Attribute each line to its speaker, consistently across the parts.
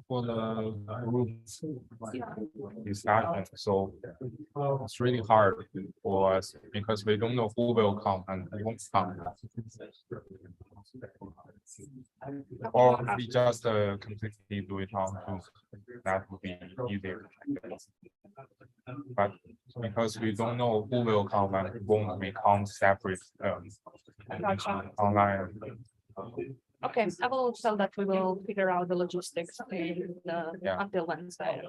Speaker 1: For the group discussion, so it's really hard for us because we don't know who will come and who won't come. Or we just completely do it on Zoom. That would be easier. But because we don't know who will come and who won't, we can't separate online.
Speaker 2: Okay, I will tell that we will figure out the logistics until Wednesday.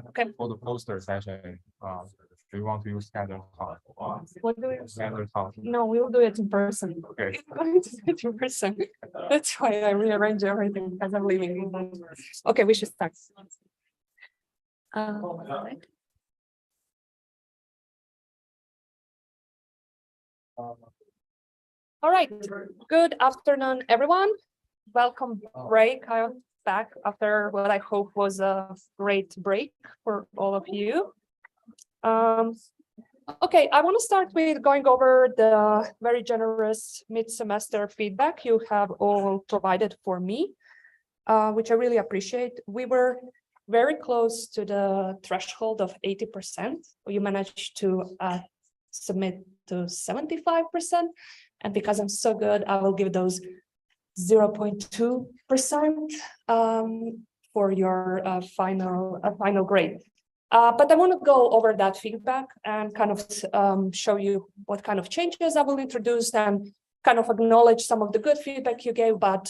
Speaker 2: Okay.
Speaker 1: For the poster session, do you want to use standard talk?
Speaker 2: What do we?
Speaker 1: Standard talk.
Speaker 2: No, we will do it in person.
Speaker 1: Okay.
Speaker 2: We're going to do it in person. That's why I rearrange everything because I'm leaving. Okay, we should start. Right. All right, good afternoon, everyone. Welcome, Ray, Kyle, back after what I hope was a great break for all of you. Okay, I want to start with going over the very generous mid-semester feedback you have all provided for me, which I really appreciate. We were very close to the threshold of 80%. You managed to submit to 75%. And because I'm so good, I will give those 0.2% for your final grade. But I want to go over that feedback and kind of show you what kind of changes I will introduce and kind of acknowledge some of the good feedback you gave, but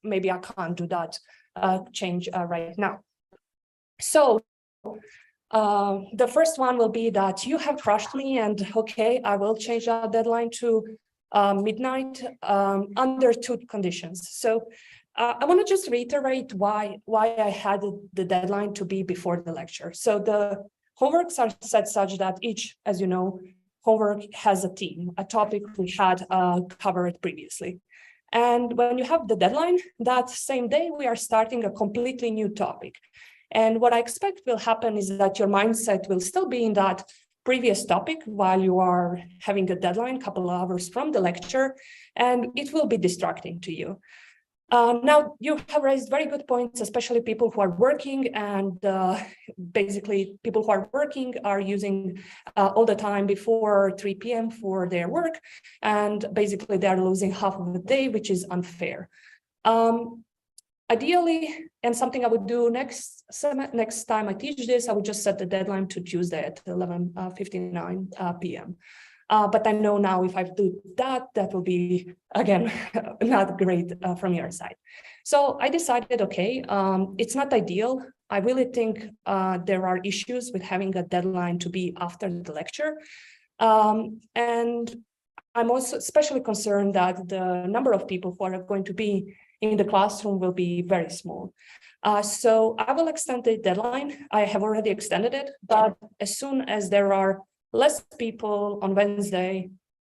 Speaker 2: maybe I can't do that change right now. So the first one will be that you have crushed me, and okay, I will change our deadline to midnight under two conditions. So I want to just reiterate why I had the deadline to be before the lecture. So the homeworks are set such that each, as you know, homework has a theme, a topic we had covered previously. And when you have the deadline, that same day, we are starting a completely new topic. And what I expect will happen is that your mindset will still be in that previous topic while you are having a deadline, a couple of hours from the lecture, and it will be distracting to you. Now, you have raised very good points, especially people who are working, and basically people who are working are using all the time before 3 p.m. for their work, and basically they are losing half of the day, which is unfair. Ideally, and something I would do next time I teach this, I would just set the deadline to Tuesday at 11:59 p.m. But I know now if I do that, that will be, again, not great from your side. So I decided, okay, it's not ideal. I really think there are issues with having a deadline to be after the lecture. And I'm also especially concerned that the number of people who are going to be in the classroom will be very small. So I will extend the deadline. I have already extended it, but as soon as there are less people on Wednesday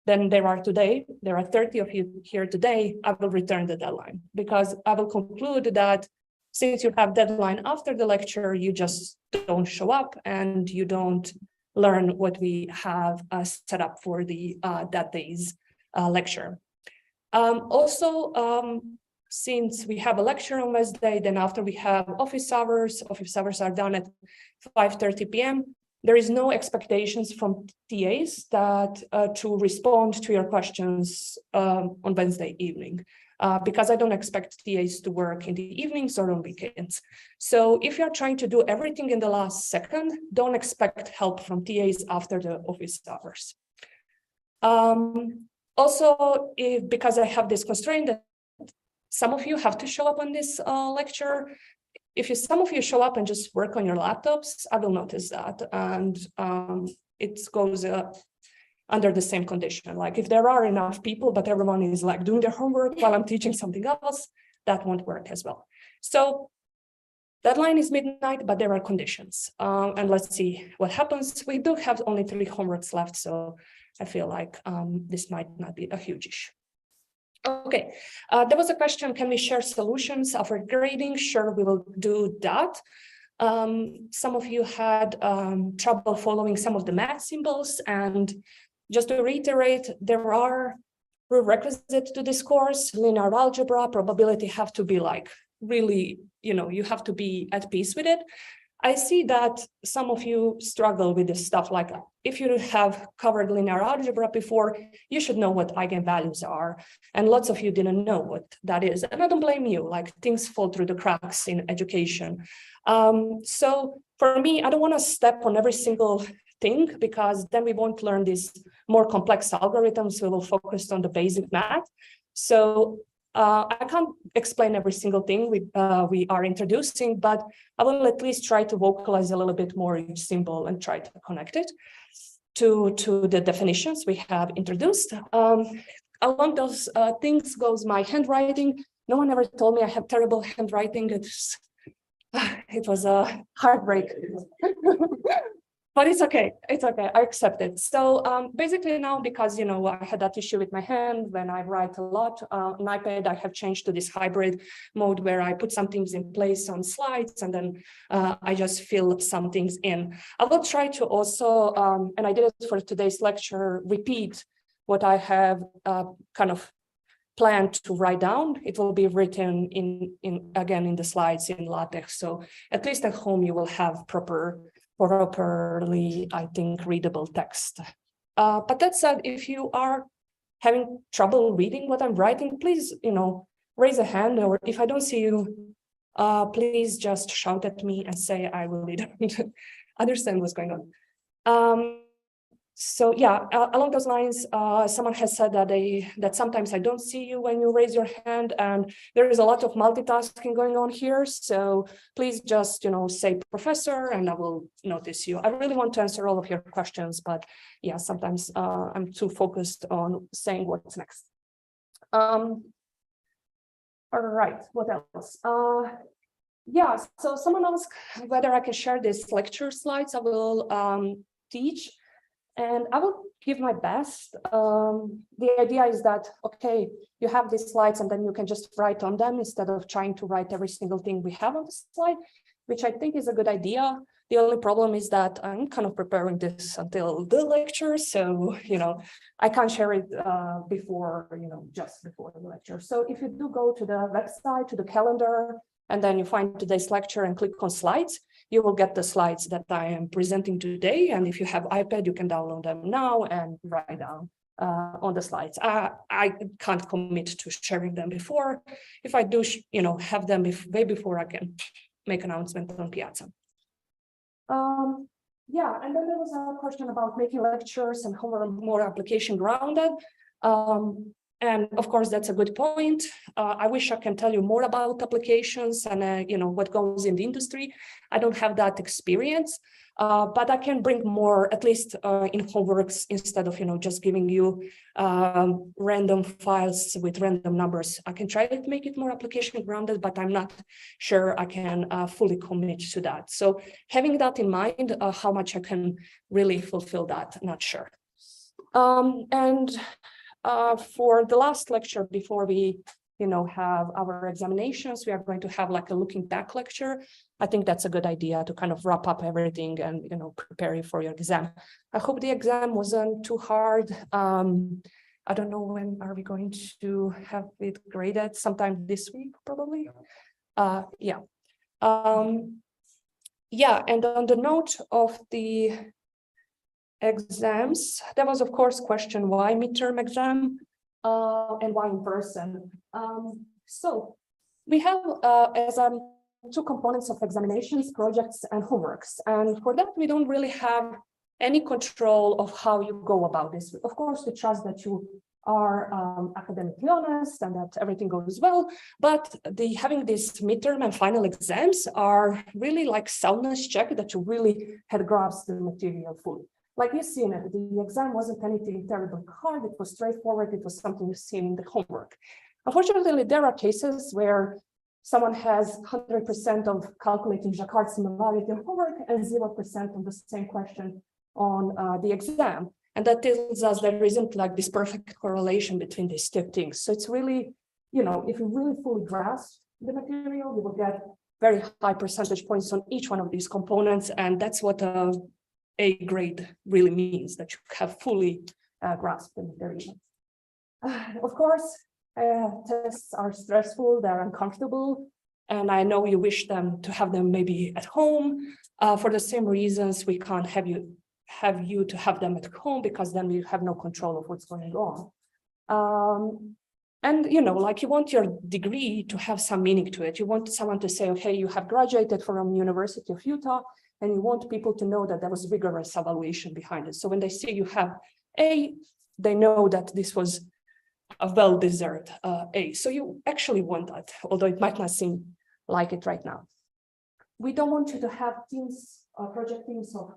Speaker 2: than there are today, there are 30 of you here today, I will return the deadline because I will conclude that since you have deadline after the lecture, you just don't show up and you don't learn what we have set up for the that day's lecture. Since we have a lecture on Wednesday, then after we have office hours are done at 5:30 p.m. There is no expectations from TAs that to respond to your questions on Wednesday evening, because I don't expect TAs to work in the evenings or on weekends. So if you're trying to do everything in the last second, don't expect help from TAs after the office hours. Because I have this constraint that some of you have to show up on this lecture. If some of you show up and just work on your laptops, I will notice that, and it goes under the same condition. Like if there are enough people, but everyone is like doing their homework while I'm teaching something else, that won't work as well. So deadline is midnight, but there are conditions, and let's see what happens. We do have only 3 homeworks left, so I feel like this might not be a huge issue. Okay, there was a question, can we share solutions of grading? Sure, we will do that. Some of you had trouble following some of the math symbols, and just to reiterate, there are prerequisites to this course. Linear algebra, probability have to be like really, you have to be at peace with it. I see that some of you struggle with this stuff. Like if you have covered linear algebra before, you should know what eigenvalues are. And lots of you didn't know what that is. And I don't blame you, like things fall through the cracks in education. So for me, I don't want to step on every single thing, because then we won't learn these more complex algorithms. We will focus on the basic math. So I can't explain every single thing we are introducing, but I will at least try to vocalize a little bit more each symbol and try to connect it to the definitions we have introduced. Along those things goes my handwriting. No one ever told me I have terrible handwriting. It was a heartbreak. But it's okay. It's okay. I accept it. So basically now, because I had that issue with my hand when I write a lot on iPad, I have changed to this hybrid mode where I put some things in place on slides and then I just fill some things in. I will try to also, and I did it for today's lecture, repeat what I have kind of planned to write down. It will be written again in the slides in LaTeX. So at least at home you will have properly, I think, readable text. But that said, if you are having trouble reading what I'm writing, please, raise a hand, or if I don't see you, please just shout at me and say I really don't understand what's going on. So yeah, along those lines, someone has said that sometimes I don't see you when you raise your hand, and there is a lot of multitasking going on here. So please just say professor, and I will notice you. I really want to answer all of your questions, but yeah, sometimes I'm too focused on saying what's next. All right, what else? Yeah, so someone asked whether I can share these lecture slides I will teach. And I will give my best. The idea is that, okay, you have these slides and then you can just write on them instead of trying to write every single thing we have on the slide, which I think is a good idea. The only problem is that I'm kind of preparing this until the lecture. So, I can't share it before, just before the lecture. So if you do go to the website, to the calendar, and then you find today's lecture and click on slides, you will get the slides that I am presenting today. And if you have iPad, you can download them now and write down on the slides. I can't commit to sharing them before. If I do, have them way before, I can make an announcement on Piazza. Yeah, and then there was a question about making lectures and how more application grounded. And of course, that's a good point. I wish I can tell you more about applications and what goes in the industry. I don't have that experience, but I can bring more, at least in homeworks, instead of just giving you random files with random numbers. I can try to make it more application grounded, but I'm not sure I can fully commit to that. So having that in mind, how much I can really fulfill that, not sure. For the last lecture before we have our examinations, we are going to have like a looking back lecture. I think that's a good idea to kind of wrap up everything and prepare you for your exam. I hope the exam wasn't too hard. I don't know when are we going to have it graded, sometime this week probably. Yeah. Yeah, and on the note of the exams, there was of course question why midterm exam and why in person. So we have as two components of examinations, projects and homeworks, and for that we don't really have any control of how you go about this. Of course, we trust that you are academically honest and that everything goes well, but having these midterm and final exams are really like soundness check that you really had grasped the material fully. Like you've seen it, the exam wasn't anything terribly hard, it was straightforward, it was something you've seen in the homework. Unfortunately, there are cases where someone has 100% of calculating Jacquard similarity in homework and 0% on the same question on the exam. And that tells us there isn't like this perfect correlation between these two things. So it's really, if you really fully grasp the material, you will get very high percentage points on each one of these components. And that's what A grade really means, that you have fully grasped the material. Of course, tests are stressful, they're uncomfortable, and I know you wish to have them maybe at home. For the same reasons, we can't have you to have them at home, because then you have no control of what's going on. And like, you want your degree to have some meaning to it. You want someone to say, okay, you have graduated from University of Utah, and you want people to know that there was rigorous evaluation behind it. So when they see you have A, they know that this was a well-deserved A. So you actually want that, although it might not seem like it right now. We don't want you to have teams, project teams of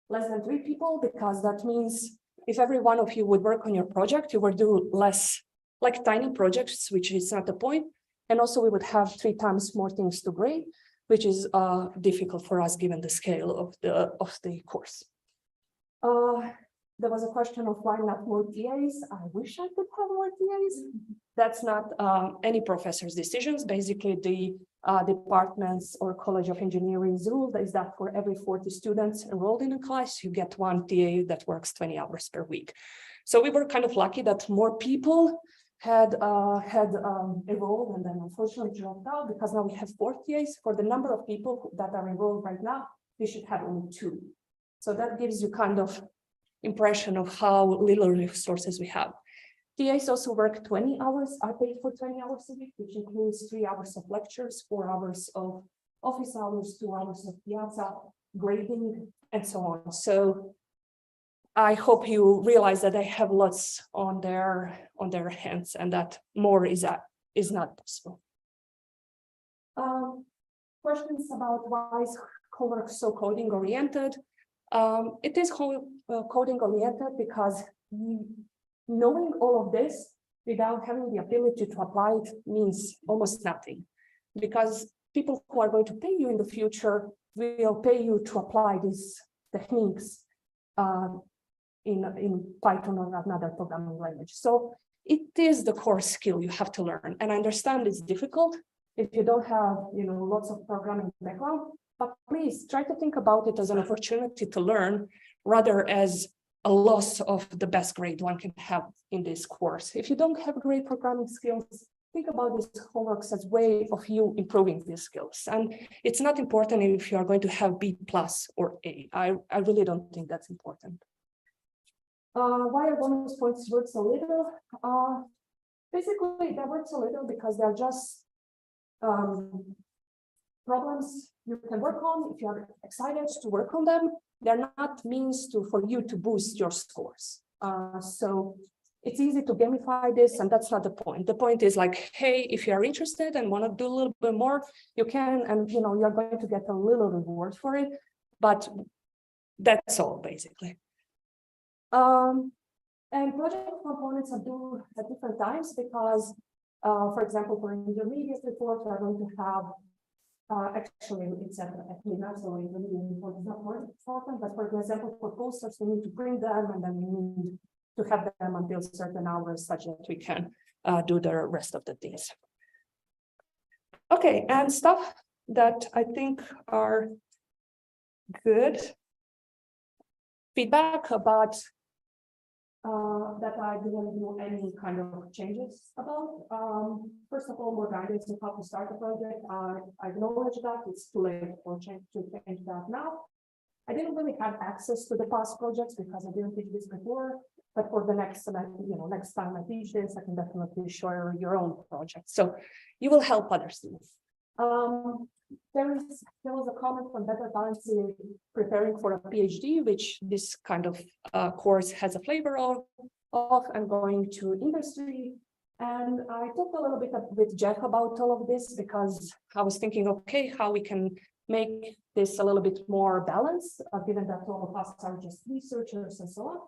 Speaker 2: less than 3 people, because that means if every one of you would work on your project, you would do less, like tiny projects, which is not the point. And also we would have 3 times more things to grade, which is difficult for us given the scale of the course. There was a question of why not more TAs. I wish I could have more TAs. That's not any professor's decisions. Basically, the departments or College of Engineering's rule is that for every 40 students enrolled in a class, you get 1 TA that works 20 hours per week. So we were kind of lucky that more people had enrolled and then unfortunately dropped out, because now we have 4 TAs. For the number of people that are enrolled right now, we should have only 2. So that gives you kind of impression of how little resources we have. TAs also work 20 hours, are paid for 20 hours a week, which includes 3 hours of lectures, 4 hours of office hours, 2 hours of piazza, grading, and so on. So I hope you realize that they have lots on their hands, and that more is not possible. Questions about why is homework so coding oriented? It is coding oriented because knowing all of this without having the ability to apply it means almost nothing, because people who are going to pay you in the future will pay you to apply these techniques in Python or another programming language. So it is the core skill you have to learn. And I understand it's difficult if you don't have lots of programming background, but please try to think about it as an opportunity to learn rather as a loss of the best grade one can have in this course. If you don't have great programming skills, think about these homeworks as a way of you improving these skills. And it's not important if you are going to have B+ or A. I really don't think that's important. Why are bonus points worth so little? Basically, they're worth so little because they're just problems you can work on if you are excited to work on them. They're not means for you to boost your scores. So it's easy to gamify this, and that's not the point. The point is like, hey, if you are interested and want to do a little bit more, you can, and you're going to get a little reward for it, but that's all basically. And project components are due at different times because, for example, for intermediate report, we're going to have actually, it's actually not so intermediate report is not more important, but for example, for posters, we need to bring them and then we need to have them until certain hours such that we can do the rest of the things. Okay, and stuff that I think are good. Feedback about that I didn't do any kind of changes about. First of all, more guidance on how to start the project. I acknowledge that it's too late to change that now. I didn't really have access to the past projects because I didn't teach this before, but for the next next time I teach this, I can definitely share your own project. So you will help other students. There was a comment from Better Balancing preparing for a PhD, which this kind of course has a flavor of and going to industry. And I talked a little bit with Jeff about all of this because I was thinking, okay, how we can make this a little bit more balanced, given that all of us are just researchers and so on.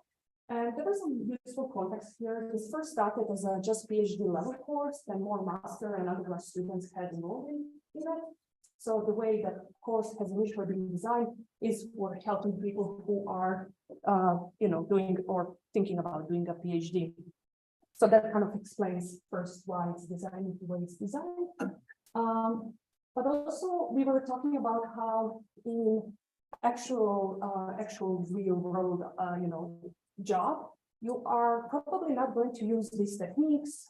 Speaker 2: And there was some useful context here. This first started as a just PhD level course, then more master and undergrad students had enrolled in it. So the way that course has initially been designed is for helping people who are, doing or thinking about doing a PhD. So that kind of explains first why it's designed the way it's designed. But also we were talking about how in actual real world, job, you are probably not going to use these techniques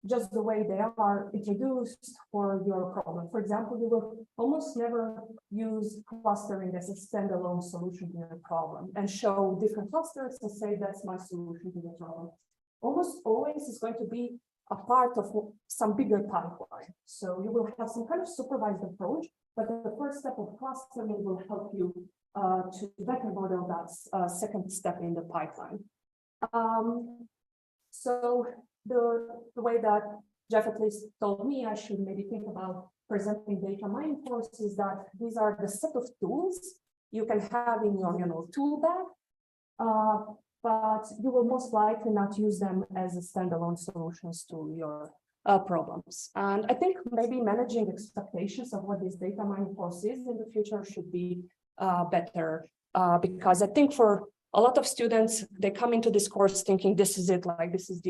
Speaker 2: just the way they are introduced for your problem. For example, you will almost never use clustering as a standalone solution to your problem and show different clusters and say that's my solution to the problem. Almost always is going to be a part of some bigger pipeline. So you will have some kind of supervised approach, but the first step of clustering will help you to better model that second step in the pipeline. So the way that Jeff at least told me I should maybe think about presenting data mining course is that these are the set of tools you can have in your tool bag, but you will most likely not use them as a standalone solutions to your problems. And I think maybe managing expectations of what this data mining course is in the future should be better, because I think for a lot of students, they come into this course thinking this is it, like this is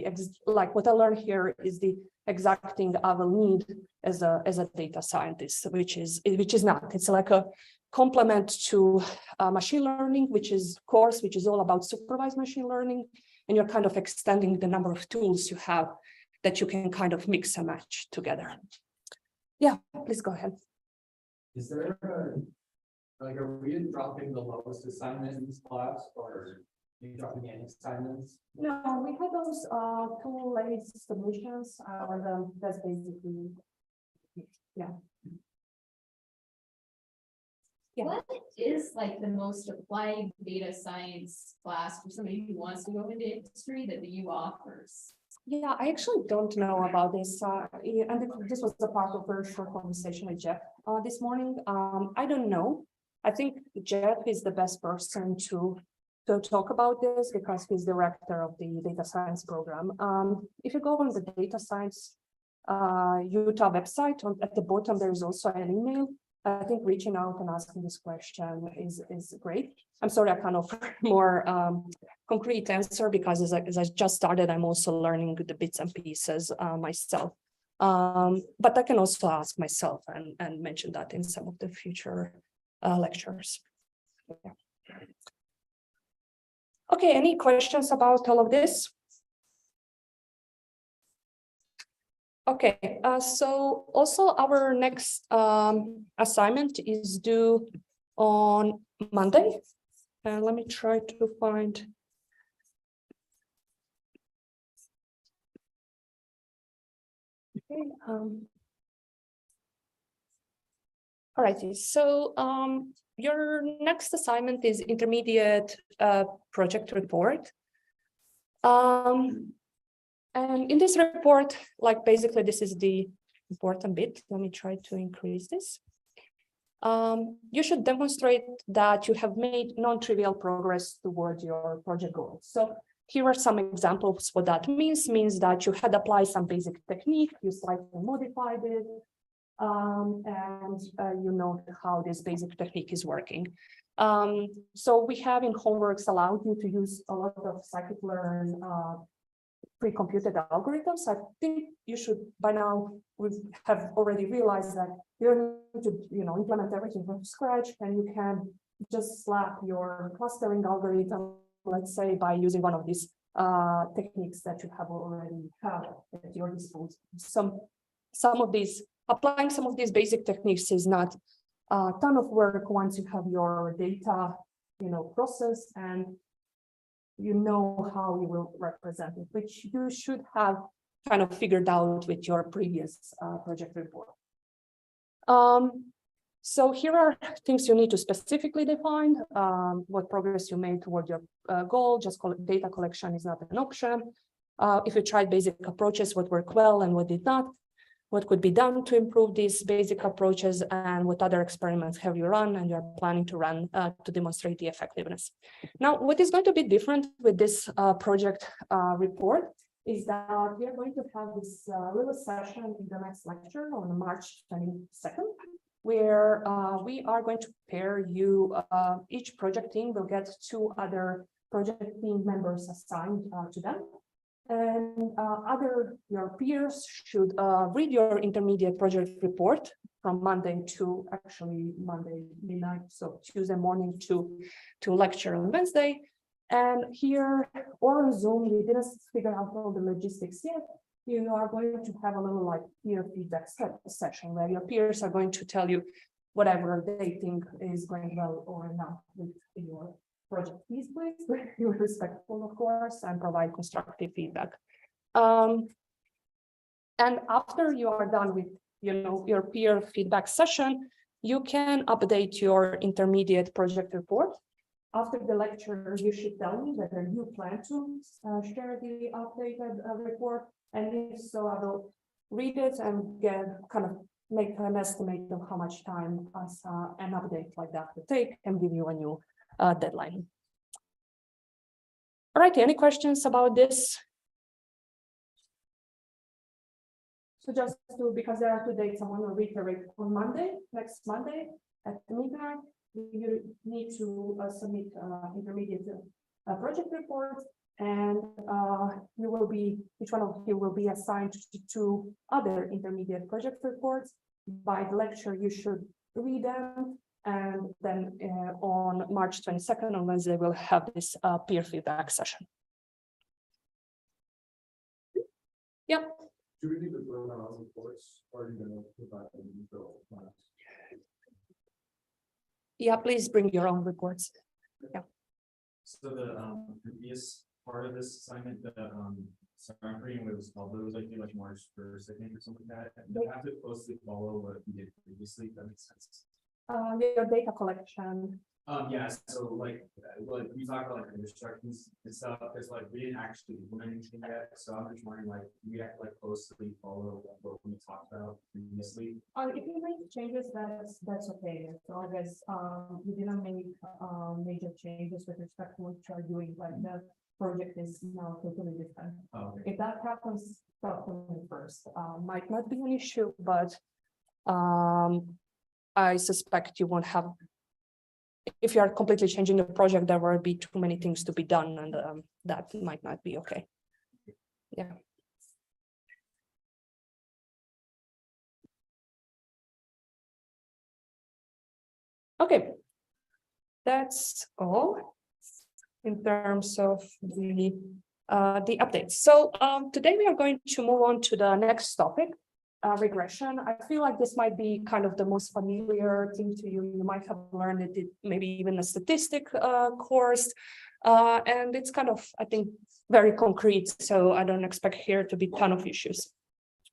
Speaker 2: like what I learned here is the exact thing I will need as a data scientist, which is not. It's like a complement to machine learning, which is all about supervised machine learning, and you're kind of extending the number of tools you have that you can kind of mix and match together. Yeah, please go ahead.
Speaker 3: Is there are we dropping the lowest assignment in this class, or are you dropping any assignments?
Speaker 2: No, we had those two late submissions, and that's basically, yeah.
Speaker 4: What is like the most applied data science class for somebody who wants to go into industry that the U offers?
Speaker 2: Yeah, I actually don't know about this. And this was a part of a very short conversation with Jeff this morning. I don't know. I think Jeff is the best person to talk about this because he's director of the data science program. If you go on the data science Utah website, at the bottom, there is also an email. I think reaching out and asking this question is great. I'm sorry, I can't offer more concrete answer because as I just started, I'm also learning the bits and pieces myself. But I can also ask myself and mention that in some of the future lectures. Yeah. Okay, any questions about all of this? Okay, so also our next assignment is due on Monday. And let me try to find. Okay, all righty, so your next assignment is intermediate project report. And in this report, like basically this is the important bit. Let me try to increase this. You should demonstrate that you have made non-trivial progress towards your project goals. So here are some examples. What that means that you had applied some basic technique, you slightly modified it, and you know how this basic technique is working. So we have in homeworks allowed you to use a lot of scikit-learn pre-computed algorithms. I think you should by now have already realized that you don't need to implement everything from scratch, and you can just slap your clustering algorithm, let's say, by using one of these techniques that you have already had at your disposal. Applying some of these basic techniques is not a ton of work once you have your data, processed and you know how you will represent it, which you should have kind of figured out with your previous project report. So here are things you need to specifically define, what progress you made toward your goal. Just data collection is not an option. If you tried basic approaches, what worked well and what did not, what could be done to improve these basic approaches, and what other experiments have you run and you're planning to run to demonstrate the effectiveness. Now, what is going to be different with this project report is that we are going to have this little session in the next lecture on March 22nd, where we are going to pair you, each project team will get 2 other project team members assigned to them. And your peers should read your intermediate project report from Monday to actually Monday midnight, so Tuesday morning to lecture on Wednesday. And here or on Zoom, we didn't figure out all the logistics yet. You are going to have a little like peer feedback session where your peers are going to tell you whatever they think is going well or not with your project. Please, you're respectful, of course, and provide constructive feedback. And after you are done with, your peer feedback session, you can update your intermediate project report. After the lecture, you should tell me whether you plan to share the updated report, and if so, I will read it and make an estimate of how much time an update like that will take and give you a new deadline. All right, any questions about this? So just because there are 2 dates, I want to reiterate on Monday, next Monday at midnight, you need to submit intermediate project reports, and each one of you will be assigned to 2 other intermediate project reports. By the lecture, you should read them, and then on March 22nd, on Wednesday, we'll have this peer feedback session. Yeah.
Speaker 3: Do we need to learn our own reports, or are you going to provide them in the class?
Speaker 2: Yeah, please bring your own reports. Yeah.
Speaker 5: So the previous part of this assignment, the summary was all those like March 1st, I think, or something like that. You have to closely follow what we did previously. If that makes sense.
Speaker 2: Your data collection.
Speaker 5: Yeah. So like we talked about like instructions and stuff. Because like we didn't actually implement anything yet. So I'm just wondering like we have to like closely follow what we talked about previously.
Speaker 2: If you make changes, that's okay. As long as you didn't make major changes with respect to what you are doing, like the project is now totally different.
Speaker 5: Okay.
Speaker 2: If that happens, stop them first. Might not be an issue, but I suspect you won't have. If you are completely changing the project, there will be too many things to be done, and that might not be okay. Yeah. Okay, that's all in terms of the updates. So today we are going to move on to the next topic, regression. I feel like this might be kind of the most familiar thing to you. You might have learned it maybe even a statistic course, and it's kind of, I think, very concrete. So I don't expect here to be a ton of issues.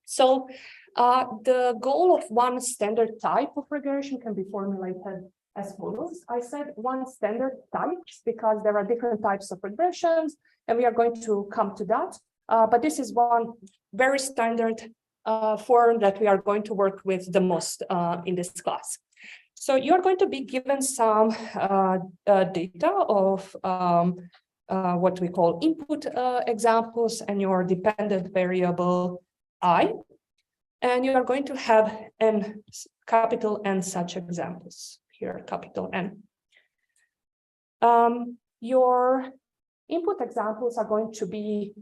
Speaker 2: So the goal of one standard type of regression can be formulated as follows. I said one standard type because there are different types of regressions, and we are going to come to that. But this is one very standard form that we are going to work with the most in this class. So you're going to be given some data of what we call input examples and your dependent variable I. And you are going to have capital N such examples here, capital N. Your input examples are going to be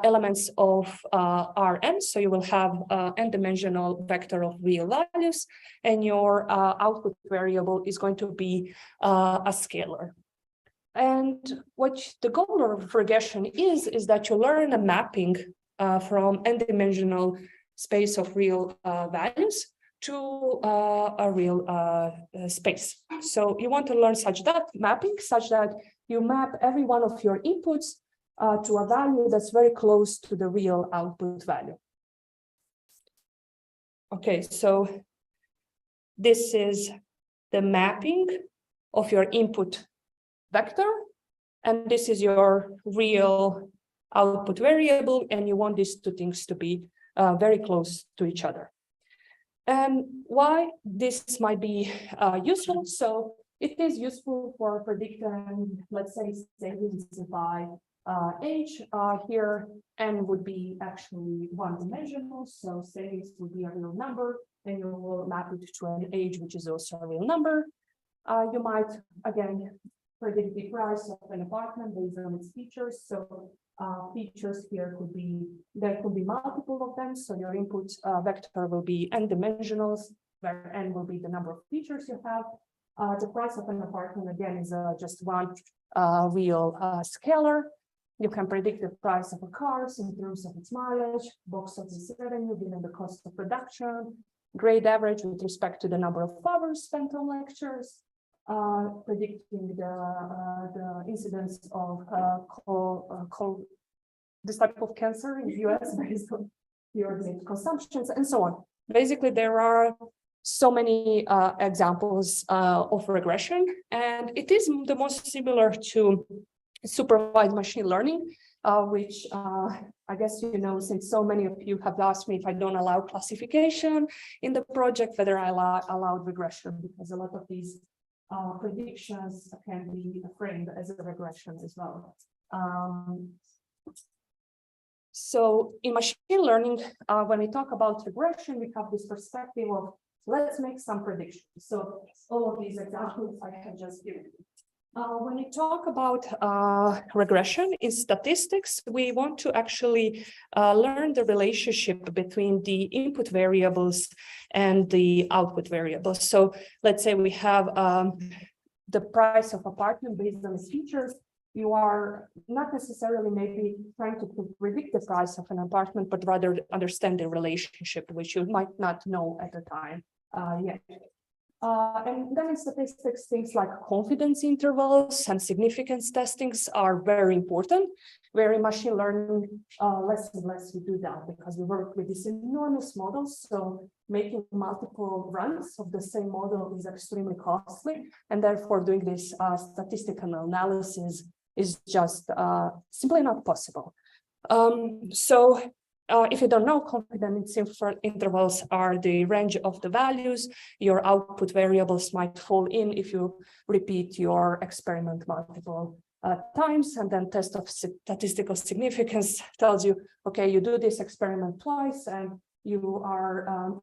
Speaker 2: elements of Rn, so you will have n-dimensional vector of real values, and your output variable is going to be a scalar. And what the goal of regression is that you learn a mapping from n-dimensional space of real values to a real space. So you want to learn such that mapping, such that you map every one of your inputs to a value that's very close to the real output value. Okay, so this is the mapping of your input vector, and this is your real output variable, and you want these two things to be very close to each other. And why this might be useful? So it is useful for predicting, let's say, savings by age. Here, n would be actually one-dimensional, so say it would be a real number, and you will map it to an age, which is also a real number. You might, again, predict the price of an apartment based on its features. So features here could be, there could be multiple of them. So your input vector will be n dimensionals, where n will be the number of features you have. The price of an apartment, again, is just one real scalar. You can predict the price of a car in terms of its mileage, box office revenue, given the cost of production, grade average with respect to the number of hours spent on lectures, predicting the incidence of this type of cancer in the US based on your consumptions and so on. Basically, there are so many examples of regression, and it is the most similar to supervised machine learning, which I guess you know, since so many of you have asked me if I don't allow classification in the project, whether I allowed regression, because a lot of these predictions can be framed as a regression as well. So in machine learning, when we talk about regression, we have this perspective of let's make some predictions. So all of these examples I have just given you. When we talk about regression in statistics, we want to actually learn the relationship between the input variables and the output variables. So let's say we have the price of apartment based on its features. You are not necessarily maybe trying to predict the price of an apartment, but rather understand the relationship, which you might not know at the time yet. And then in statistics, things like confidence intervals and significance testings are very important. Where in machine learning, less and less we do that because we work with these enormous models. So making multiple runs of the same model is extremely costly. And therefore doing this statistical analysis is just simply not possible. If you don't know, confidence intervals are the range of the values your output variables might fall in if you repeat your experiment multiple times, and then test of statistical significance tells you, okay, you do this experiment twice, and you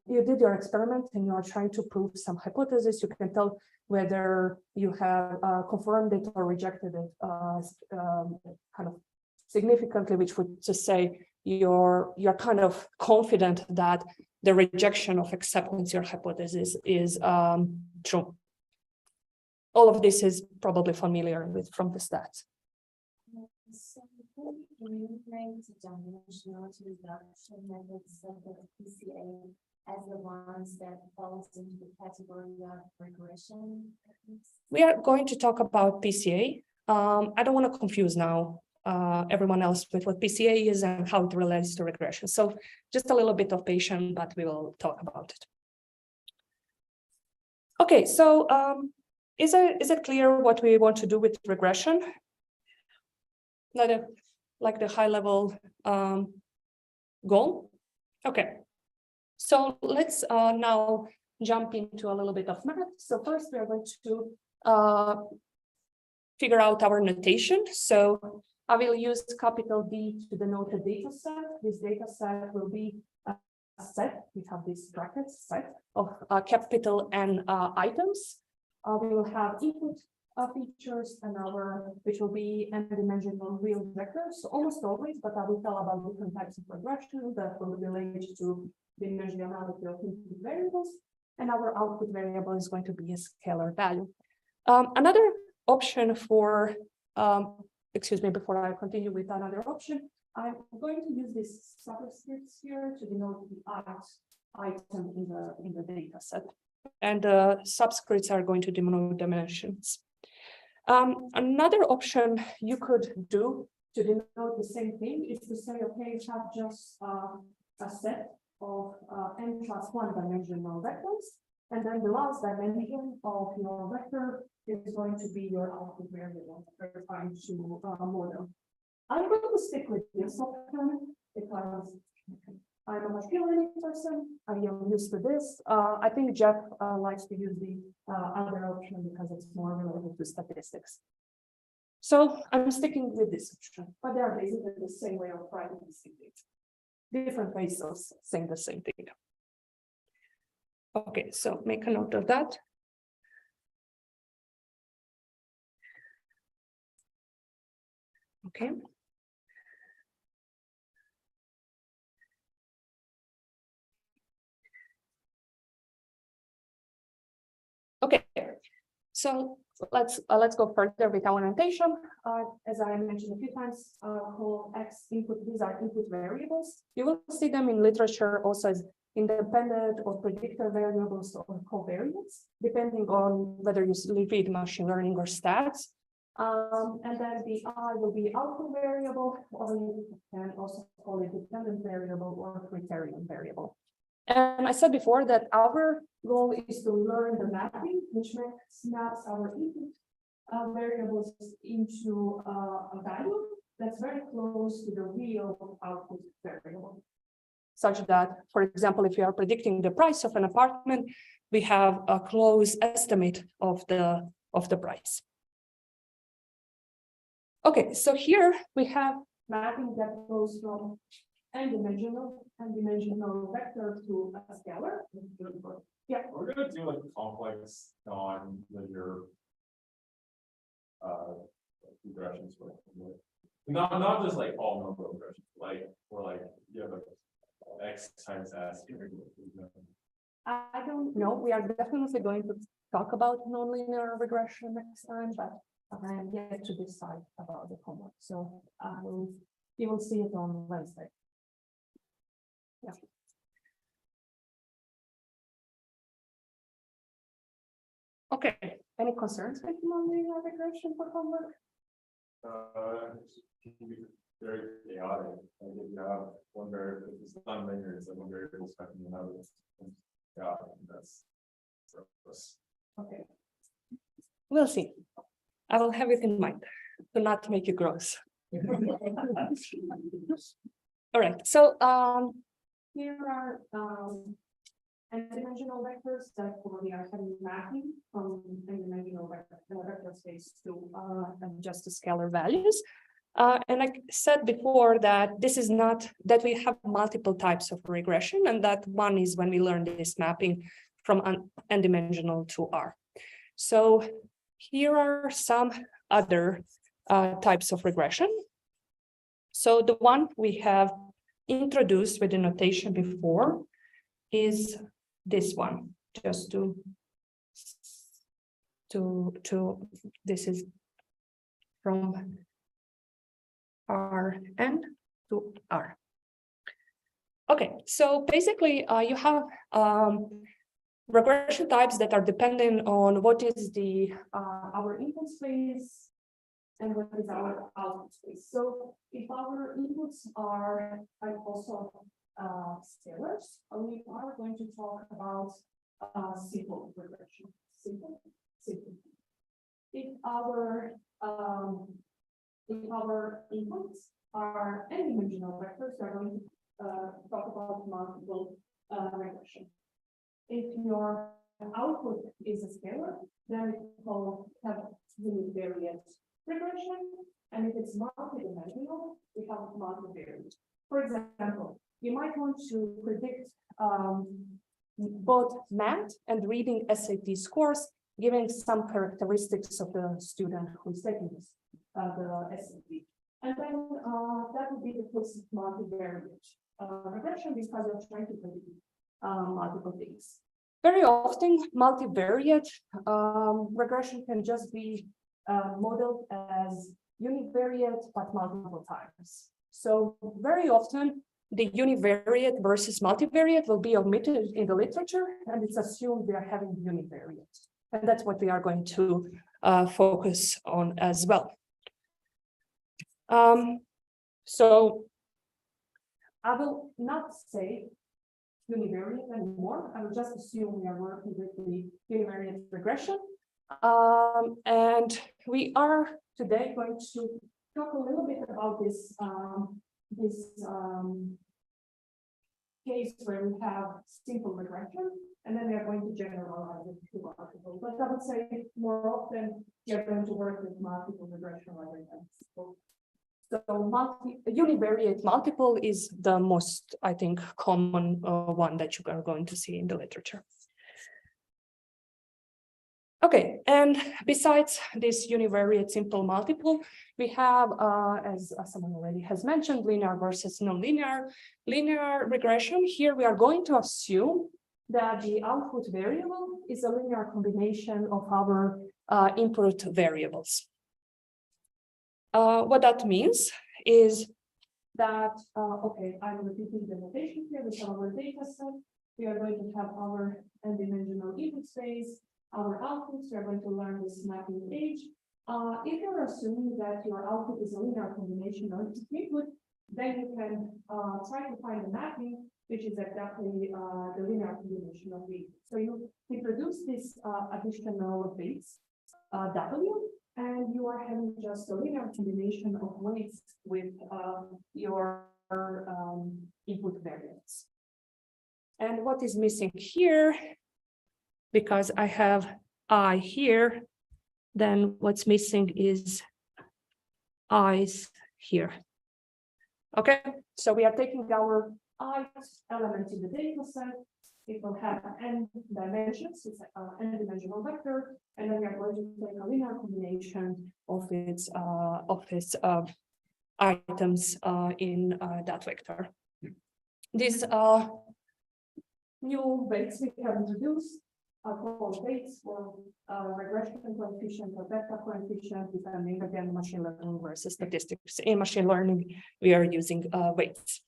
Speaker 2: did your experiment and you are trying to prove some hypothesis. You can tell whether you have confirmed it or rejected it kind of significantly, which would just say you're kind of confident that the rejection of acceptance your hypothesis is true. All of this is probably familiar with from the stats.
Speaker 6: So referring to dimensionality reduction methods of the PCA as the ones that falls into the category of regression?
Speaker 2: We are going to talk about PCA. I don't want to confuse now everyone else with what PCA is and how it relates to regression. So just a little bit of patience, but we will talk about it. Okay, so is it clear what we want to do with regression? Like the high level goal? Okay, so let's now jump into a little bit of math. So first we are going to figure out our notation. So I will use capital D to denote a data set. This data set will be a set, we have this brackets set of capital N items. We will have input features and which will be n-dimensional real vectors, almost always, but I will tell about different types of regression that will relate to the dimensionality of input variables, and our output variable is going to be a scalar value. Another option for excuse me, before I continue with another option, I'm going to use these subscripts here to denote the item in the data set. And the subscripts are going to denote dimensions. Another option you could do to denote the same thing is to say, okay, you have just a set of n plus one dimensional vectors, and then the last dimension of your vector is going to be your output variable that we're trying to model. I'm going to stick with this option because I'm a machine learning person. I am used to this. I think Jeff likes to use the other option because it's more related to statistics. So I'm sticking with this option, but they are basically the same way of writing the same thing. Different ways of saying the same thing. Okay, so make a note of that. Okay. Okay, so let's go further with our annotation. As I mentioned a few times, call X input, these are input variables. You will see them in literature also as independent or predictor variables or covariates, depending on whether you read machine learning or stats. And then the I will be output variable, or you can also call it dependent variable or criterion variable. And I said before that our goal is to learn the mapping, which maps our input variables into a value that's very close to the real output variable. Such that, for example, if you are predicting the price of an apartment, we have a close estimate of the price. Okay, so here we have mapping that goes from n-dimensional vector to a scalar. Yeah.
Speaker 1: We're gonna do like complex non-linear regressions, not just like all number regressions, like or like you have a x times s.
Speaker 2: I don't know. We are definitely going to talk about nonlinear regression next time, but I am yet to decide about the homework. So you will see it on Wednesday. Yeah. Okay. Any concerns with nonlinear regression for homework?
Speaker 1: It can be very chaotic. Like if you have one variable, if it's non-linear, it's like one variable affecting another. Yeah, that's gross.
Speaker 2: Okay. We'll see. I will have it in mind to not make you gross. All right. So here are n-dimensional vectors that we are having mapping from n-dimensional vector space to just the scalar values. And I said before that this is not that we have multiple types of regression, and that one is when we learn this mapping from n-dimensional to R. So here are some other types of regression. So the one we have introduced with the notation before is this one, just to this is from Rn to R. Okay, so basically you have regression types that are dependent on what is the our input space and what is our output space. So if our inputs are also scalars, we are going to talk about simple regression. Simple. If our inputs are n-dimensional vectors, we are going to talk about multiple regression. If your output is a scalar, then we call have univariate regression, and if it's multidimensional, we have multivariate. For example, you might want to predict both math and reading SAT scores, giving some characteristics of the student who is taking this, the SAT. And then that would be the case of multivariate regression, because you're trying to predict multiple things. Very often, multivariate regression can just be modeled as univariate, but multiple times. So very often, the univariate versus multivariate will be omitted in the literature, and it's assumed we are having univariate. And that's what we are going to focus on as well. So I will not say univariate anymore. I will just assume we are working with the univariate regression. And we are today going to talk a little bit about this case where we have simple regression, and then we are going to generalize it to multiple. But I would say more often you're going to work with multiple regression rather than simple. So univariate multiple is the most, I think, common one that you are going to see in the literature. Okay, and besides this univariate simple multiple, we have, as someone already has mentioned, linear versus nonlinear. Linear regression, here we are going to assume that the output variable is a linear combination of our input variables. What that means is that, okay, I'm repeating the notation here with our data set. We are going to have our n-dimensional input space, our outputs. We are going to learn this mapping age. If you're assuming that your output is a linear combination of input, then you can try to find the mapping, which is exactly the linear combination of the. So you introduce this additional weights, W, and you are having just a linear combination of weights with your input variables. And what is missing here, because I have I here, then what's missing is I's here. Okay, so we are taking our I element in the data set. It will have n dimensions, it's an n-dimensional vector, and then we are going to take a linear combination of its items in that vector. These new weights we have introduced are called weights for regression coefficient or beta coefficient, depending again machine learning versus statistics. In machine learning, we are using weights.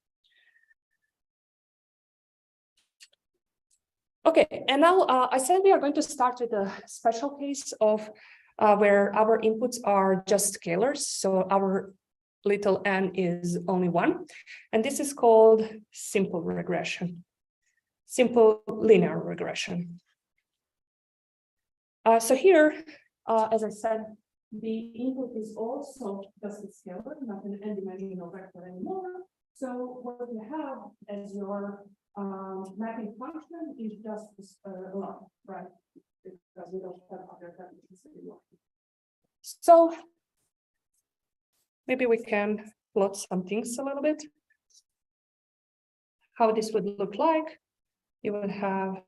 Speaker 2: Okay, and now I said we are going to start with a special case of where our inputs are just scalars. So our little n is only 1. And this is called simple regression, simple linear regression. So here, as I said, the input is also just a scalar, not an n-dimensional vector anymore. So what you have as your mapping function is just a line, right? Because we don't have other dimensions anymore. So maybe we can plot some things a little bit. How this would look like. You would have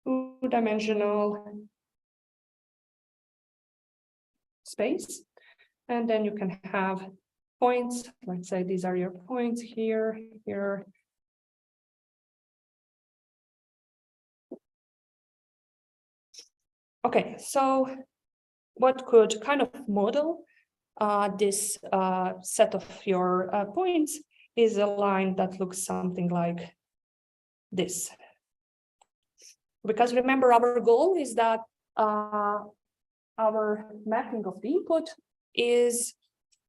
Speaker 2: two-dimensional space, and then you can have points. Let's say these are your points here, here. Okay, so what could kind of model this set of your points is a line that looks something like this. Because remember, our goal is that our mapping of the input is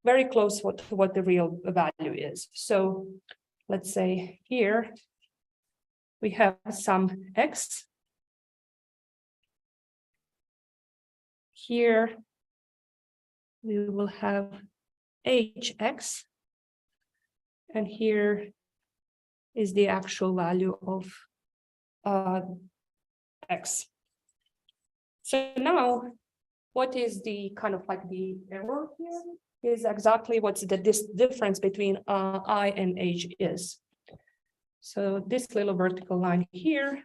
Speaker 2: very close to what the real value is. So let's say here we have some x. Here we will have hx, and here is the actual value of x. So now, what is the kind of like the error here is exactly what's this difference between I and h is. So this little vertical line here,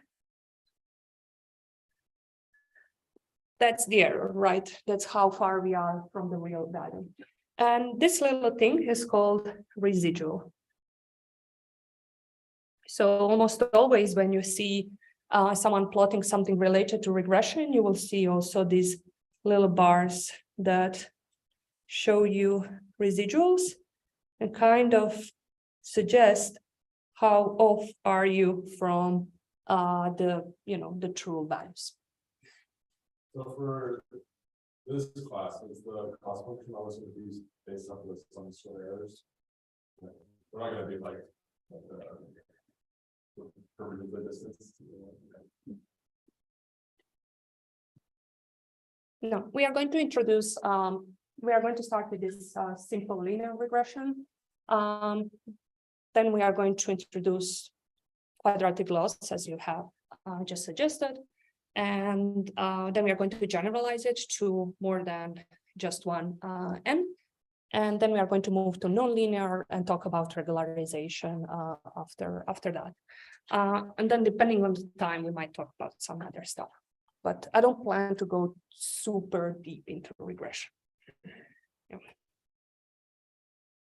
Speaker 2: that's the error, right? That's how far we are from the real value. And this little thing is called residual. So almost always when you see someone plotting something related to regression, you will see also these little bars that show you residuals and kind of suggest how off are you from the true values.
Speaker 1: So for this class, is the cost function always going to be based off of some sort of errors? We're not going to be like perpendicular distance.
Speaker 2: No, we are going to introduce, we are going to start with this simple linear regression. Then we are going to introduce quadratic loss, as you have just suggested. And then we are going to generalize it to more than just one n. And then we are going to move to nonlinear and talk about regularization after that. And then depending on the time, we might talk about some other stuff. But I don't plan to go super deep into regression. Yeah.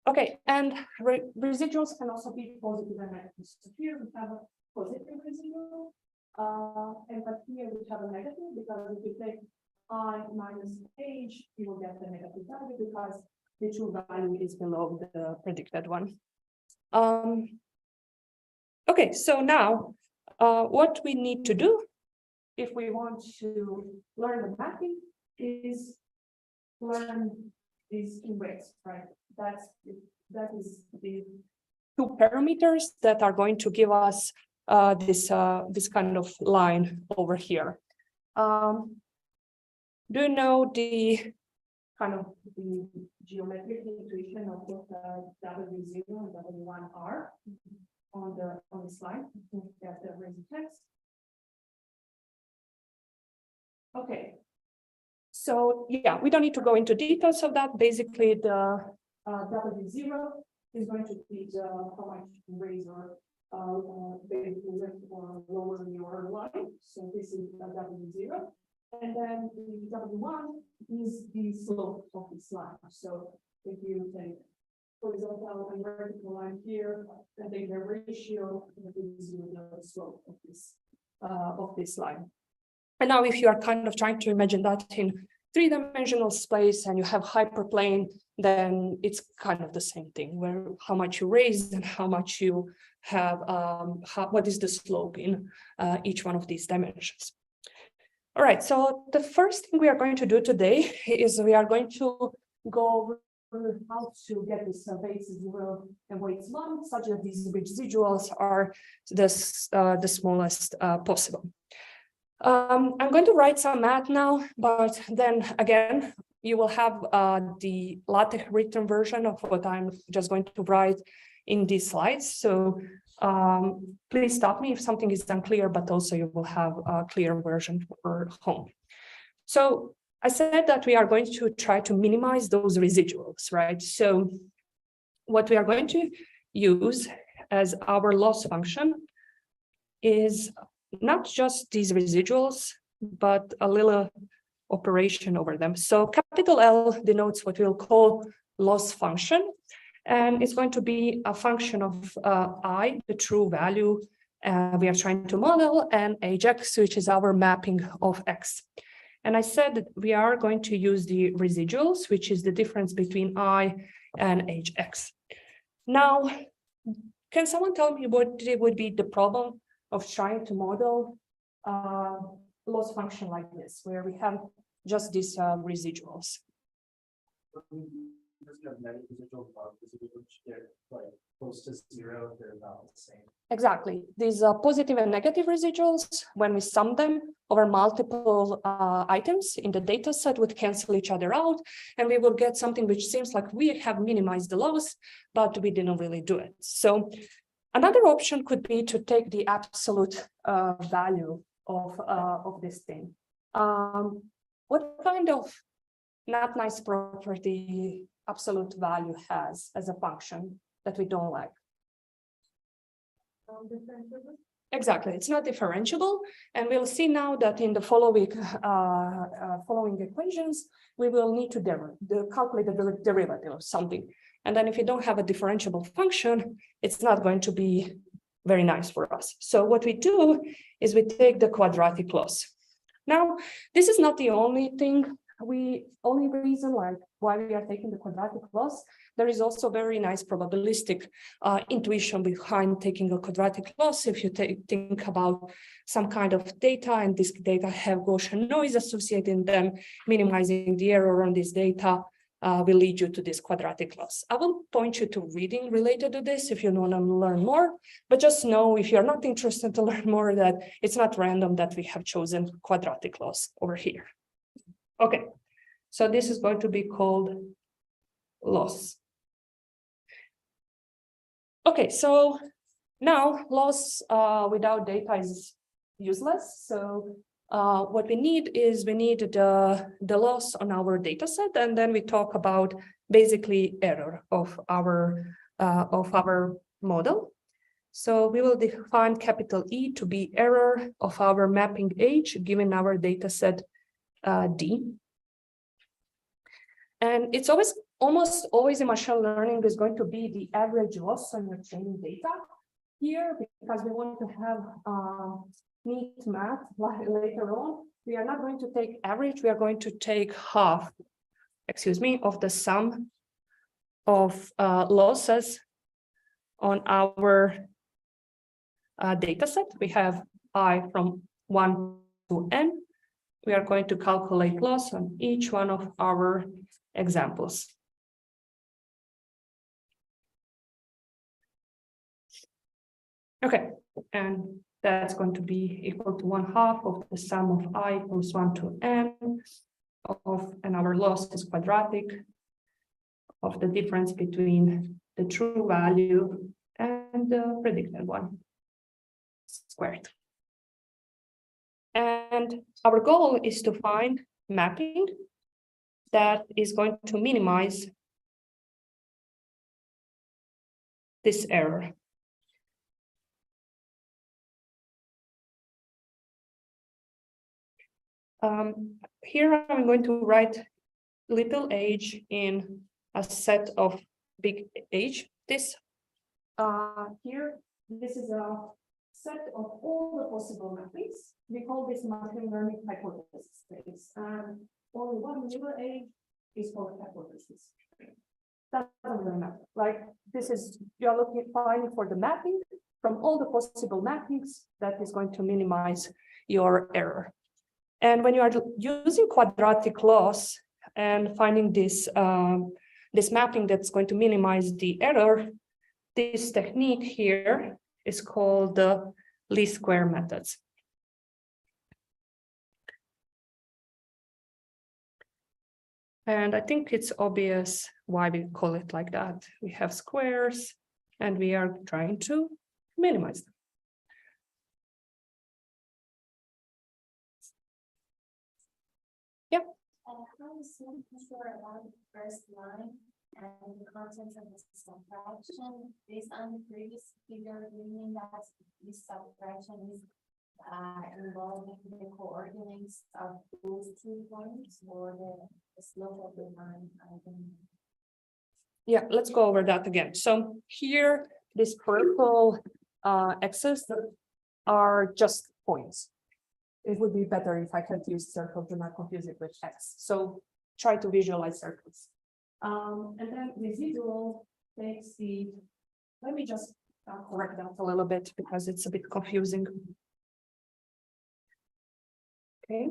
Speaker 2: Okay, and residuals can also be positive and negative. So here we have a positive residual, but here we have a negative, because if you take I minus h, you will get the negative value because the true value is below the predicted one. Okay, so now what we need to do if we want to learn the mapping is learn these two ways, right? That is the two parameters that are going to give us this kind of line over here. Do you know the kind of the geometric intuition of what W0 and W1 are on the slide? That's the raising text. Okay. So yeah, we don't need to go into details of that. Basically, the W0 is going to be the how much razor basically or lower your line. So this is the W0. And then the W1 is the slope of this line. So if you take horizontal and vertical line here, and take the ratio, that gives you the slope of this line. And now if you are kind of trying to imagine that in three-dimensional space and you have hyperplane, then it's kind of the same thing, where how much you raise and how much you have, what is the slope in each one of these dimensions. All right, so the first thing we are going to do today is we are going to go over how to get this basis 0 and weights 1, such that these residuals are the smallest possible. I'm going to write some math now, but then again, you will have the LaTeX written version of what I'm just going to write in these slides. So please stop me if something is unclear, but also you will have a clear version for home. So I said that we are going to try to minimize those residuals, right? So what we are going to use as our loss function is not just these residuals, but a little operation over them. So capital L denotes what we'll call loss function. And it's going to be a function of I, the true value we are trying to model, and hx, which is our mapping of x. And I said that we are going to use the residuals, which is the difference between I and hx. Now, can someone tell me what would be the problem of trying to model loss function like this, where we have just these residuals?
Speaker 3: Like close to 0, they're about the same.
Speaker 2: Exactly. These positive and negative residuals, when we sum them over multiple items in the data set, would cancel each other out, and we will get something which seems like we have minimized the loss, but we didn't really do it. So another option could be to take the absolute value of this thing. What kind of not nice property absolute value has as a function that we don't like? Exactly, it's not differentiable, and we'll see now that in the following equations, we will need to calculate the derivative of something. And then if you don't have a differentiable function, it's not going to be very nice for us. So what we do is we take the quadratic loss. Now, this is not the only thing, only reason like why we are taking the quadratic loss. There is also very nice probabilistic intuition behind taking a quadratic loss. If you think about some kind of data, and this data have Gaussian noise associated in them, minimizing the error on this data will lead you to this quadratic loss. I will point you to reading related to this if you want to learn more, but just know if you're not interested to learn more that it's not random that we have chosen quadratic loss over here. Okay, so this is going to be called loss. Okay, so Now, loss without data is useless. So what we need is the loss on our data set, and then we talk about basically error of our model. So we will define capital E to be error of our mapping H given our data set D. And it's almost always in machine learning is going to be the average loss on your training data here, because we want to have neat math later on. We are not going to take average, we are going to take half, of the sum of losses on our data set. We have I from 1 to n. We are going to calculate loss on each one of our examples. Okay, and that's going to be equal to 1/2 of the sum of I equals 1 to n and our loss is quadratic of the difference between the true value and the predicted one squared. And our goal is to find mapping that is going to minimize this error. Here I'm going to write little h in a set of big H. This this is a set of all the possible mappings. We call this machine learning hypothesis space, and only one little H is called hypothesis. That doesn't really matter. Like this is, you're finding for the mapping from all the possible mappings that is going to minimize your error. And when you are using quadratic loss and finding this, this mapping that's going to minimize the error, this technique here is called the least square methods. And I think it's obvious why we call it like that. We have squares and we are trying to minimize them.
Speaker 6: How is one sure about the first line and the contents of the subtraction based on the previous figure, meaning that this subtraction is involving the coordinates of those 2 points or the slope of the line?
Speaker 2: Yeah, let's go over that again. So here, this purple x's are just points. It would be better if I could use circle to not confuse it with X. So try to visualize circles. And then residual takes the, let me just correct that a little bit because it's a bit confusing. Okay.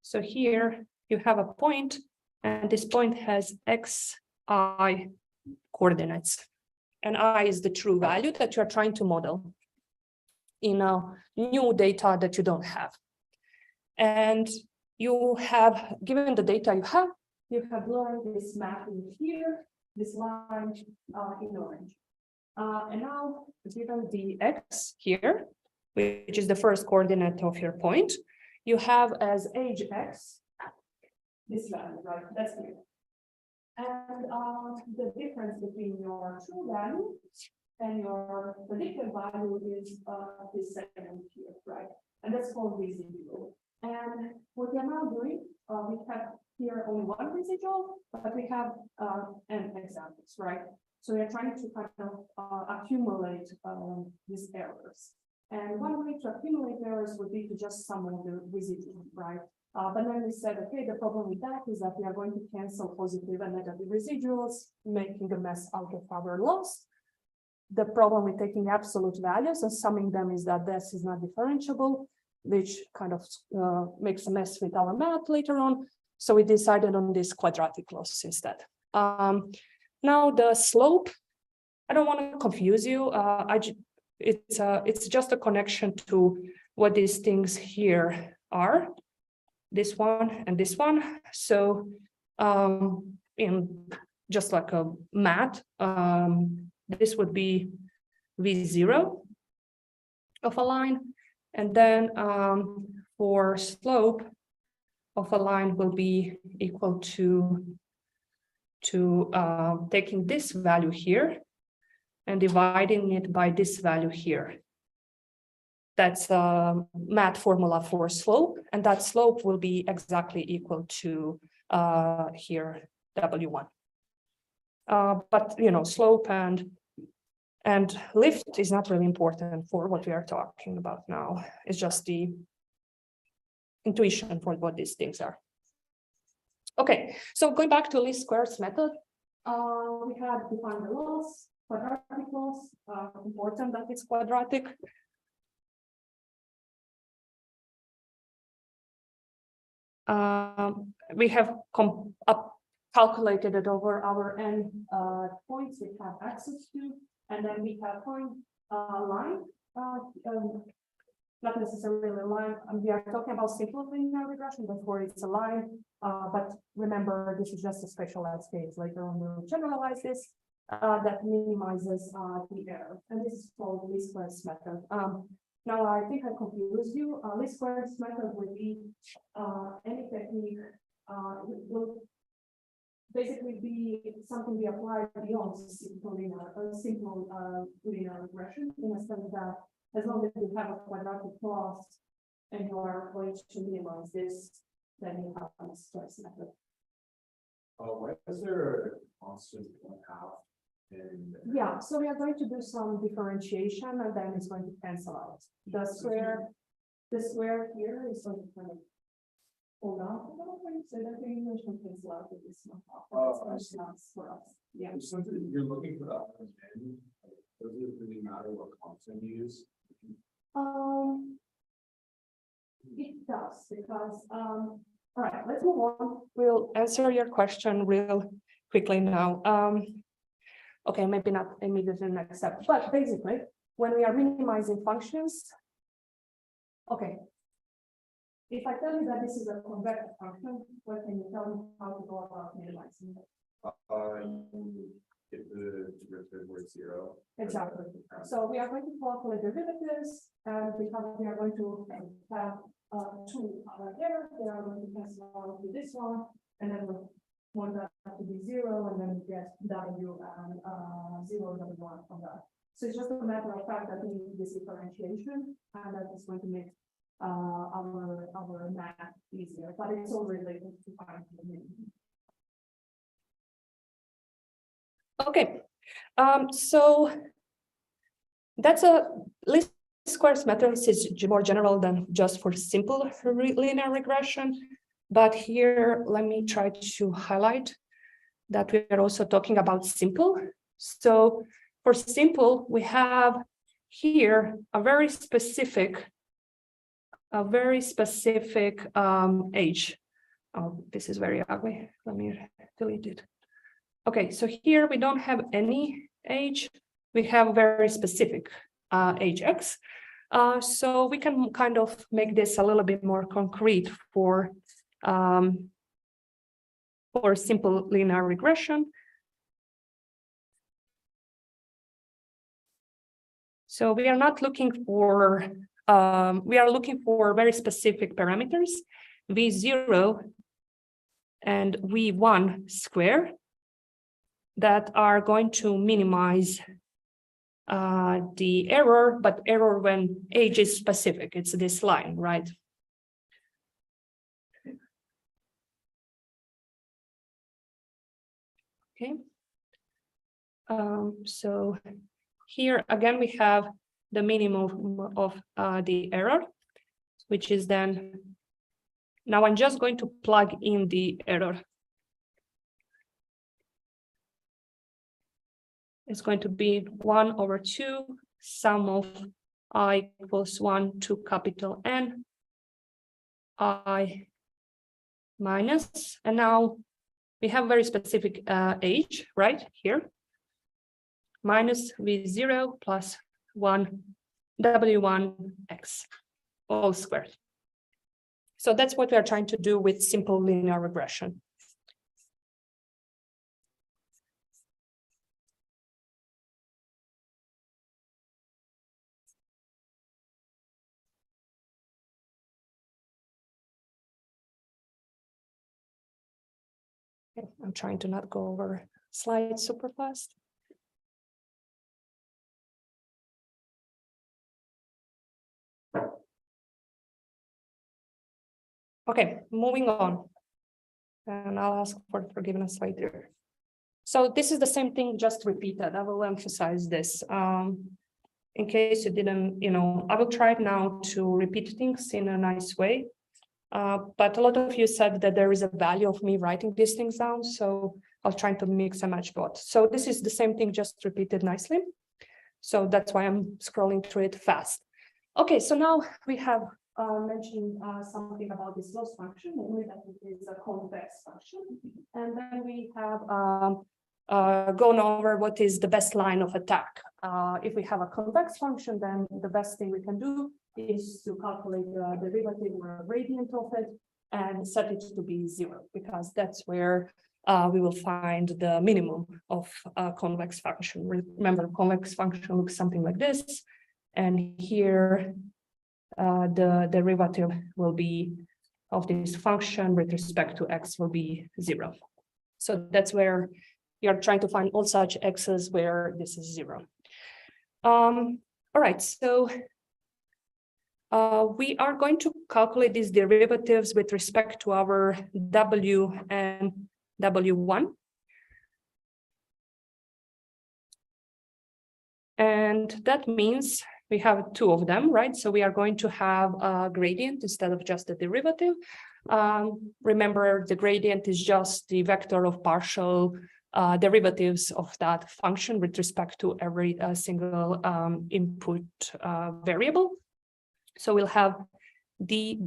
Speaker 2: So here you have a point and this point has X, I coordinates. And I is the true value that you're trying to model in a new data that you don't have. And you have, given the data you have learned this mapping here, this line in orange. And now, given the X here, which is the first coordinate of your point, you have as age X, this value, right? That's clear. And the difference between your true value and your predicted value is this segment here, right? And that's called residual. And what we're now doing, we have here only one residual, but we have n examples, right? So we're trying to kind of accumulate these errors. And one way to accumulate errors would be to just sum all the residual, right? But then we said, okay, the problem with that is that we are going to cancel positive and negative residuals, making a mess out of our loss. The problem with taking absolute values and summing them is that this is not differentiable, which kind of makes a mess with our math later on. So we decided on this quadratic loss instead. Now the slope, I don't want to confuse you. It's just a connection to what these things here are, this one and this one. So in just like a math, this would be V0 of a line. And then for slope of a line will be equal to taking this value here and dividing it by this value here. That's a math formula for slope, and that slope will be exactly equal to here W1. But you know, slope and lift is not really important for what we are talking about now. It's just the intuition for what these things are. Okay, so going back to least squares method, we had defined the laws, quadratic laws, important that it's quadratic. We have calculated it over our n points we have access to, and then we have point line, not necessarily a line. We are talking about simple linear regression before it's a line, but remember this is just a specialized case. Later on we'll generalize this that minimizes the error, and this is called least squares method. Now I think I confused you. Least squares method would be any technique will basically be something we apply beyond simple linear regression, in a sense that as long as you have a quadratic clause and you are going to minimize this, then you have a least squares method.
Speaker 1: Why is there a constant 1/2?
Speaker 2: Yeah, so we are going to do some differentiation, and then it's going to cancel out. The square here is going to kind of hold on a little bit, so that the English will cancel out with this one. That's not for us. Yeah.
Speaker 1: If something you're looking for that end, does it really matter what constant you use?
Speaker 2: It does, because all right, let's move on. We'll answer your question real quickly now. Okay, maybe not immediately next step, but basically, when we are minimizing functions, okay. If I tell you that this is a convex function, what can you tell me how to go about minimizing it?
Speaker 1: Get the derivative where it's 0.
Speaker 2: Exactly. So we are going to calculate derivatives, and because we are going to have two there, they are going to cancel out with this one, and then we'll want that to be 0, and then we get W and 0 W1 from that. So it's just a matter of fact that we need this differentiation, and that is going to make our math easier, but it's all related to find the minimum. Okay, so that's a least squares method is more general than just for simple linear regression. But here, let me try to highlight that we are also talking about simple. So for simple, we have here a very specific age. Oh, this is very ugly. Let me delete it. Okay, so here we don't have any age. We have very specific age x. So we can kind of make this a little bit more concrete for simple linear regression. So we are not looking for, we are looking for very specific parameters, V0 and V1 square, that are going to minimize the error, but error when age is specific. It's this line, right? Okay. So here again we have the minimum of the error, which is then, now I'm just going to plug in the error. It's going to be 1/2 sum of I equals 1 to capital N I minus, and now we have very specific age right here, minus V0 plus 1 W1x all squared. So that's what we are trying to do with simple linear regression. Okay, I'm trying to not go over slides super fast. Okay, moving on. And I'll ask for forgiveness later. So this is the same thing, just repeated. I will emphasize this. In case you didn't, I will try now to repeat things in a nice way. But a lot of you said that there is a value of me writing these things down. So I'll try to mix and match both. So this is the same thing, just repeated nicely. So that's why I'm scrolling through it fast. Okay, so now we have mentioned something about this loss function, namely that it is a convex function. And then we have gone over what is the best line of attack. If we have a convex function, then the best thing we can do is to calculate the derivative or gradient of it and set it to be 0, because that's where we will find the minimum of a convex function. Remember, convex function looks something like this. And here, the derivative will be of this function with respect to x will be 0. So that's where you're trying to find all such x's where this is 0. All right, so we are going to calculate these derivatives with respect to our w and w1. And that means we have two of them, right? So we are going to have a gradient instead of just the derivative. Remember, the gradient is just the vector of partial derivatives of that function with respect to every single input variable. So we'll have the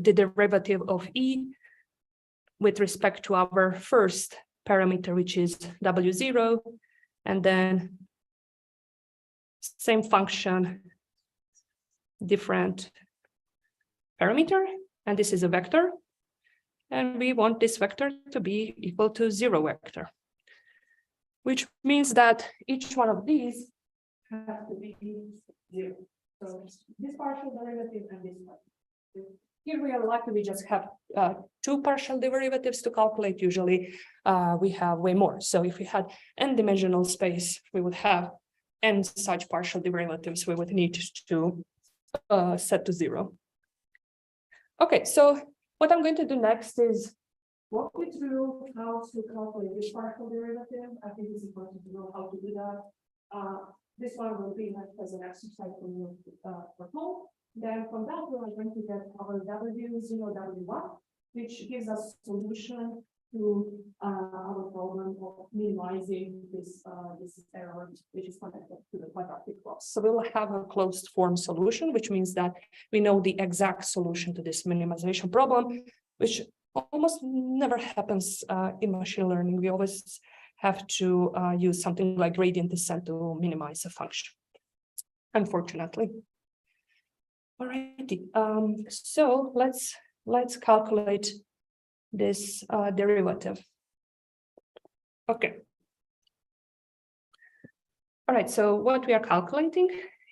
Speaker 2: derivative of e with respect to our first parameter, which is w0, and then same function, different parameter, and this is a vector, and we want this vector to be equal to 0 vector, which means that each one of these has to be 0. So this partial derivative and this one. Here we are lucky we just have two partial derivatives to calculate. Usually we have way more. So if we had n-dimensional space, we would have n such partial derivatives we would need to set to 0. Okay, so what I'm going to do next is walk you through how to calculate this partial derivative. I think it's important to know how to do that. This one will be left as an exercise for you for home. Then from that, we are going to get our W0, W1, which gives us solution to our problem of minimizing this error, which is connected to the quadratic loss. So we will have a closed form solution, which means that we know the exact solution to this minimization problem, which almost never happens in machine learning. We always have to use something like gradient descent to minimize a function, unfortunately. Alrighty, so let's calculate this derivative. Okay. All right, so what we are calculating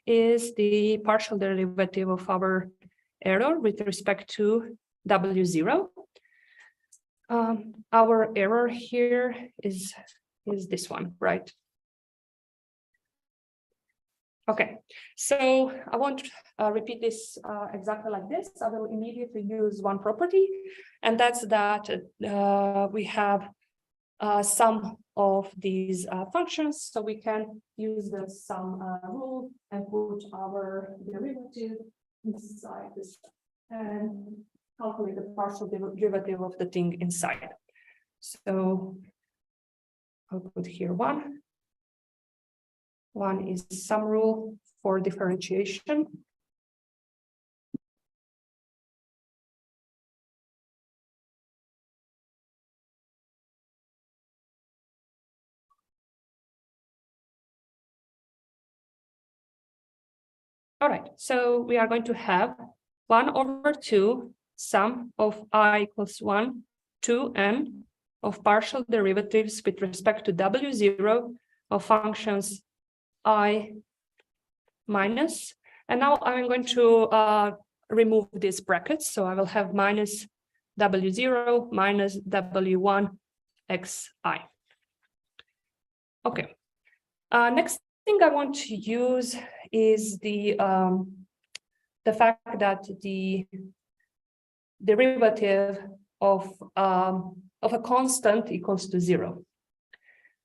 Speaker 2: is the partial derivative of our error with respect to W0. Our error here is this one, right? Okay, so I won't repeat this exactly like this. I will immediately use one property, and that's that we have sum of these functions, so we can use the sum rule and put our derivative inside this and calculate the partial derivative of the thing inside. So I'll put here one. One is sum rule for differentiation. All right, so we are going to have 1/2 sum of I equals 1 to n of partial derivatives with respect to W0 of functions I minus, and now I'm going to remove these brackets. So I will have minus W0 minus W1 xi. Okay. Next thing I want to use is the fact that the derivative of a constant equals to 0.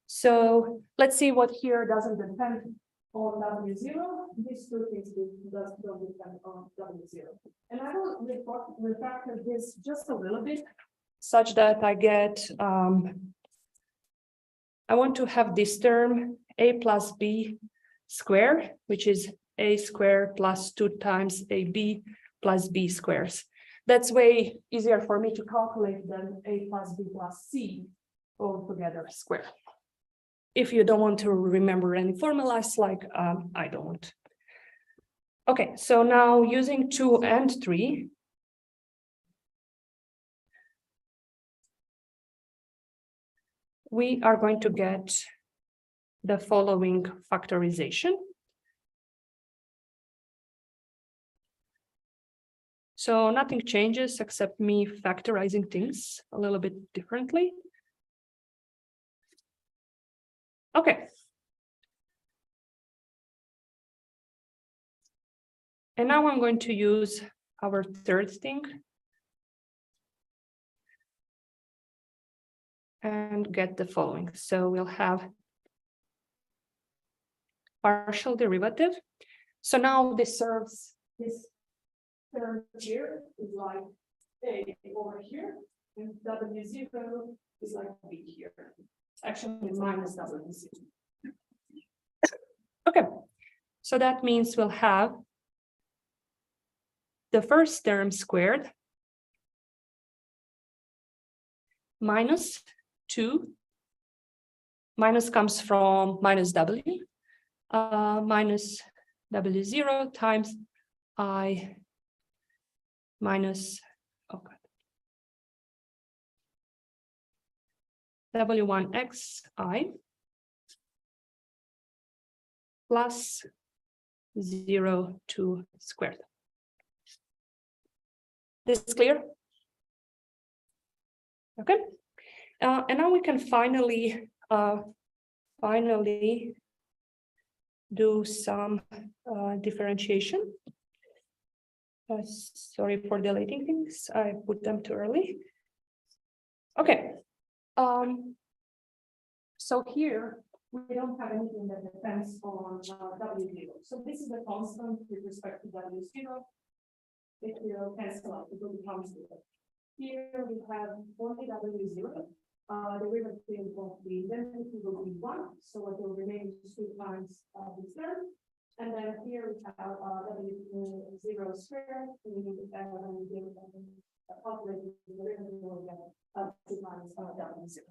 Speaker 2: So let's see what here doesn't depend on W0. These two things don't depend on W0. And I will refactor this just a little bit such that I get, I want to have this term a plus b squared, which is a squared plus 2 times ab plus b squares. That's way easier for me to calculate than a plus b plus c all together squared. If you don't want to remember any formulas, like I don't. Okay, so now using 2 and 3, we are going to get the following factorization. So nothing changes except me factorizing things a little bit differently. Okay. And now I'm going to use our third thing and get the following. So we'll have partial derivative. So now this serves this term here is like a over here, and W0 is like b here. Actually, minus W0. Okay, so that means we'll have the first term squared minus 2. Minus comes from minus W, minus W0 times I minus, oh God, W1xi plus 0 to squared. This is clear? Okay. And now we can finally do some differentiation. Sorry for deleting things. I put them too early. Okay. So here we don't have anything that depends on W0. So this is the constant with respect to W0. It will cancel out. It will become 0. Here we have only W0. The derivative won't be, then it will be 1. So it will remain 2 times this term. And then here we have W0 squared. Calculate the derivative will get 2 times W0.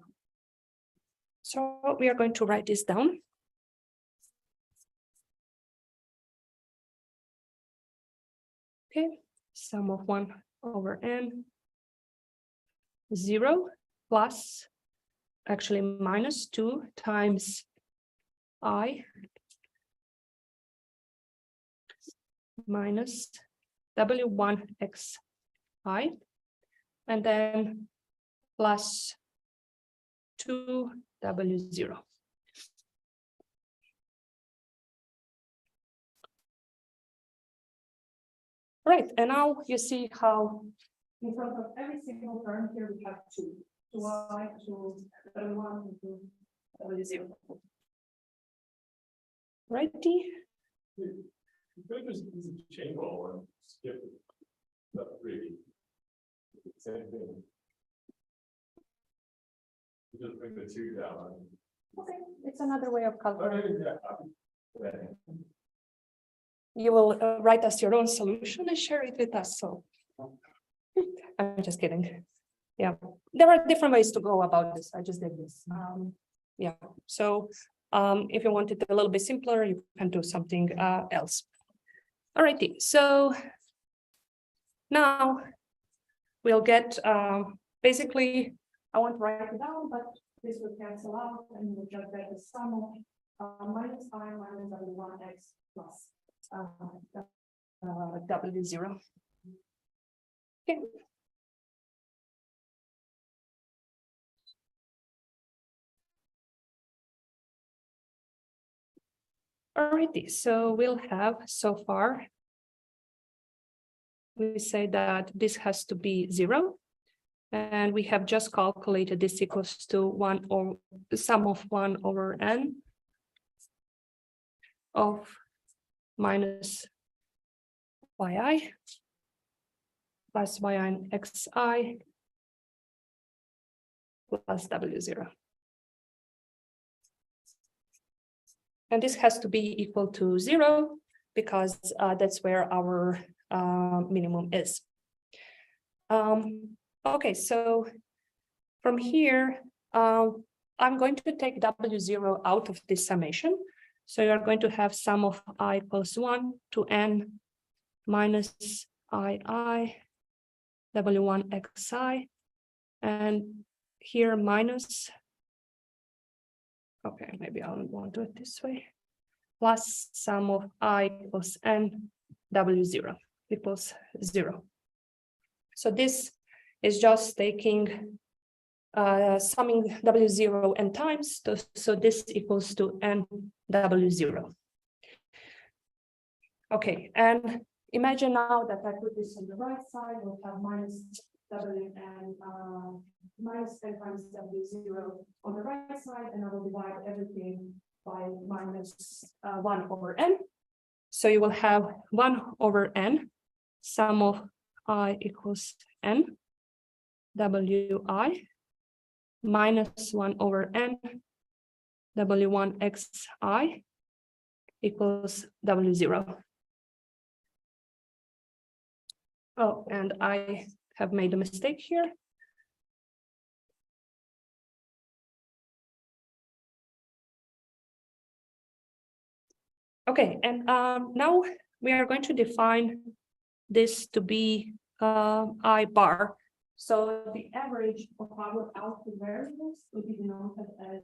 Speaker 2: So we are going to write this down. Okay, sum of 1 over n 0 plus actually minus 2 times I minus W1xi and then plus 2W0. Right, and now you see how in front of every single term here we have 2. 2i, 2 W1, and 2 W0. Righty.
Speaker 1: You could just use a chain rule and skip the 3. Same thing. You just bring the 2 down.
Speaker 2: Okay, it's another way of calculating.
Speaker 1: Yeah.
Speaker 2: You will write us your own solution and share it with us. So I'm just kidding. Yeah, there are different ways to go about this. I just did this. Yeah, so if you want it a little bit simpler, you can do something else. All righty, so now we'll get basically, I won't write it down, but this will cancel out and we'll just get the sum of minus I minus W1x plus W0. Okay. Alrighty, so we'll have so far. We say that this has to be 0. And we have just calculated this equals to 1 or the sum of 1 over n of minus yi plus yn xi plus w0. And this has to be equal to 0 because that's where our minimum is. Okay, so from here, I'm going to take W0 out of this summation. So you're going to have sum of I equals 1 to n minus ii w1 xi, and here minus, okay, maybe I won't do it this way, plus sum of I equals n w0 equals 0. So this is just taking summing W0 n times, so this equals to n W0. Okay, and imagine now that I put this on the right side, we'll have minus W and minus n times W0 on the right side, and I will divide everything by minus 1 over n. So you will have 1 over n, sum of I equals n wi minus 1 over n w1 xi equals w0. Oh, and I have made a mistake here. Okay, and now we are going to define this to be I bar. So the average of our output variables will be denoted as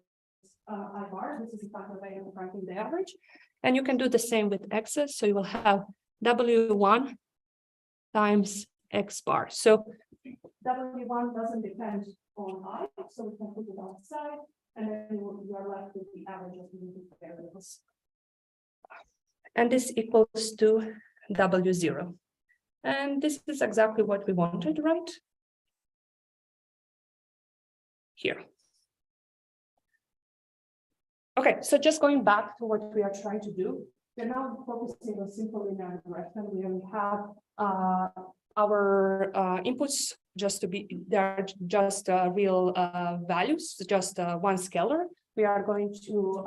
Speaker 2: I bar. This is the fact way of writing the average. And you can do the same with x's. So you will have W1 times x bar. So W1 doesn't depend on I, so we can put it outside, and then you are left with the average of the input variables. And this equals to W0. And this is exactly what we wanted, right? Here. Okay, so just going back to what we are trying to do, we're now focusing on simple linear regression. We have our inputs just to be, they're just real values, just one scalar. We are going to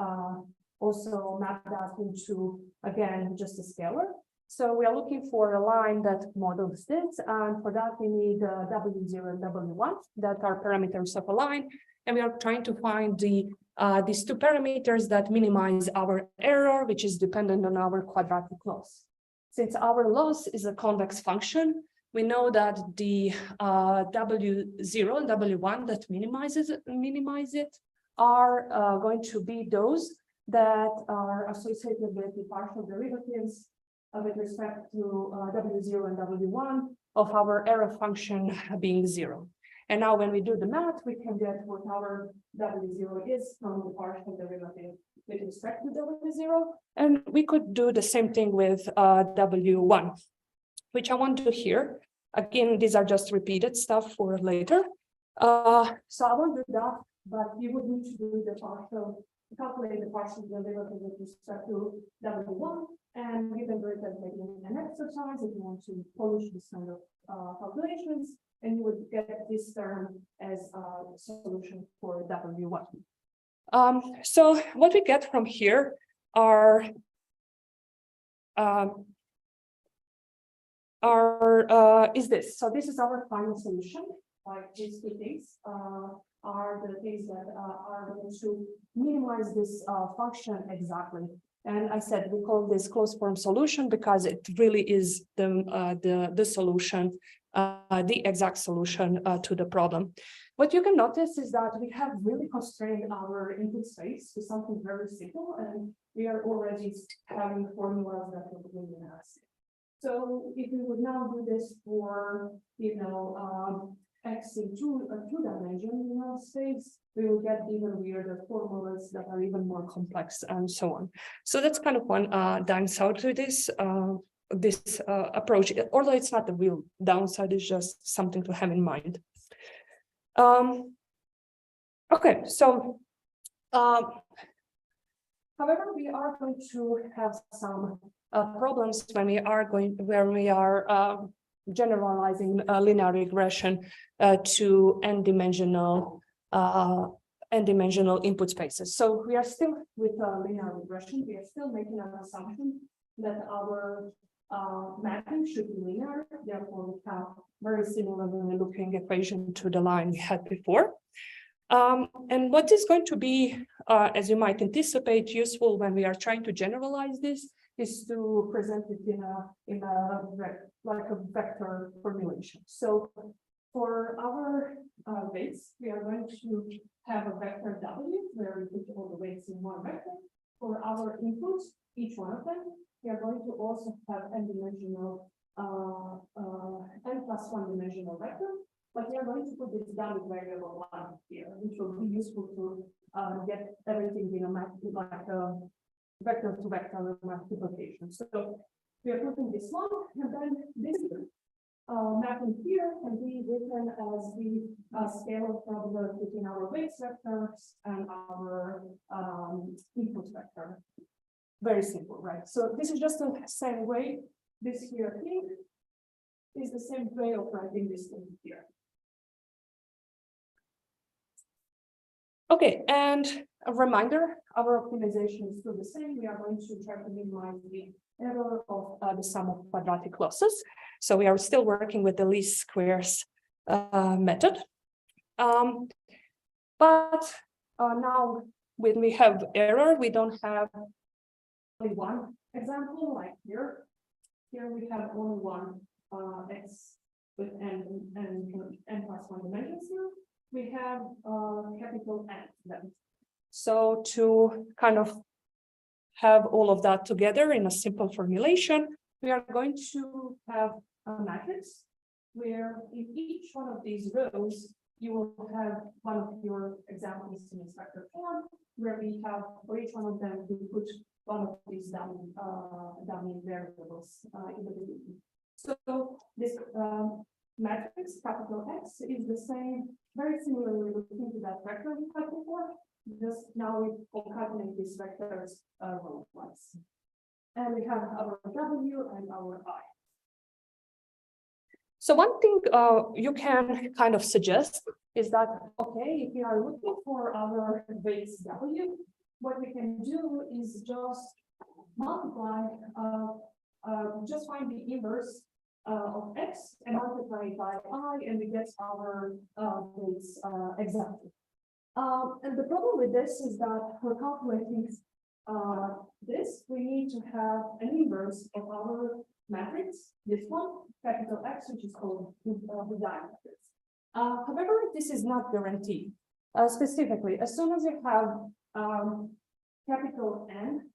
Speaker 2: also map that into, again, just a scalar. So we are looking for a line that models this, and for that we need W0 and W1 that are parameters of a line, and we are trying to find these two parameters that minimize our error, which is dependent on our quadratic loss. Since our loss is a convex function, we know that the W0 and W1 that minimize it are going to be those that are associated with the partial derivatives with respect to W0 and W1 of our error function being 0. And now when we do the math, we can get what our W0 is from the partial derivative with respect to W0. And we could do the same thing with W1, which I won't do here. Again, these are just repeated stuff for later. So I won't do that, but you would need to do the partial, calculate the partial derivative with respect to W1. And you can do it as maybe an exercise if you want to polish this kind of calculations, and you would get this term as a solution for W1. So what we get from here are is this. So this is our final solution. Like these two things are the things that are going to minimize this function exactly. And I said we call this closed form solution because it really is the solution, the exact solution to the problem. What you can notice is that we have really constrained our input space to something very simple, and we are already having formulas that are really nice. So if we would now do this for, you know, x x in two-dimensional space, we will get even weirder formulas that are even more complex and so on. So that's kind of one downside to this approach, although it's not the real downside, it's just something to have in mind. Okay, so however, we are going to have some problems when we are generalizing linear regression to n-dimensional input spaces. So we are still with linear regression. We are still making an assumption that our mapping should be linear. Therefore, we have very similar looking equation to the line we had before. And what is going to be, as you might anticipate, useful when we are trying to generalize this is to present it in a vector formulation. So for our weights, we are going to have a vector W where we put all the weights in one vector. For our inputs, each one of them, we are going to also have n-dimensional, n+1 dimensional vector. But we are going to put this dynamic variable one here, which will be useful to get everything in a map like a vector-to-vector multiplication. So we are putting this one, and then this mapping here can be written as the scalar probability between our weights vectors and our input vector. Very simple, right? So this is just the same way. This here thing is the same way of writing this thing here. Okay, and a reminder, our optimization is still the same. We are going to try to minimize the error of the sum of quadratic losses. So we are still working with the least squares method. But now when we have error, we don't have only one example like here. Here we have only one x with n+1 dimensions here. We have capital N then. So to kind of have all of that together in a simple formulation, we are going to have a matrix where in each one of these rows, you will have one of your examples in this vector form, where we have for each one of them, we put one of these dummy variables in the beginning. So this matrix, capital X, is the same, very similarly looking to that vector we had before. Just now we concatenate these vectors row-wise. And we have our W and our I. So one thing you can kind of suggest is that, okay, if we are looking for our weights W, what we can do is just multiply, just find the inverse of X and multiply it by I, and we get our weights exactly. And the problem with this is that for calculating this, we need to have an inverse of our matrix, this one, capital X, which is called the matrix. However, this is not guaranteed. Specifically, as soon as you have capital N,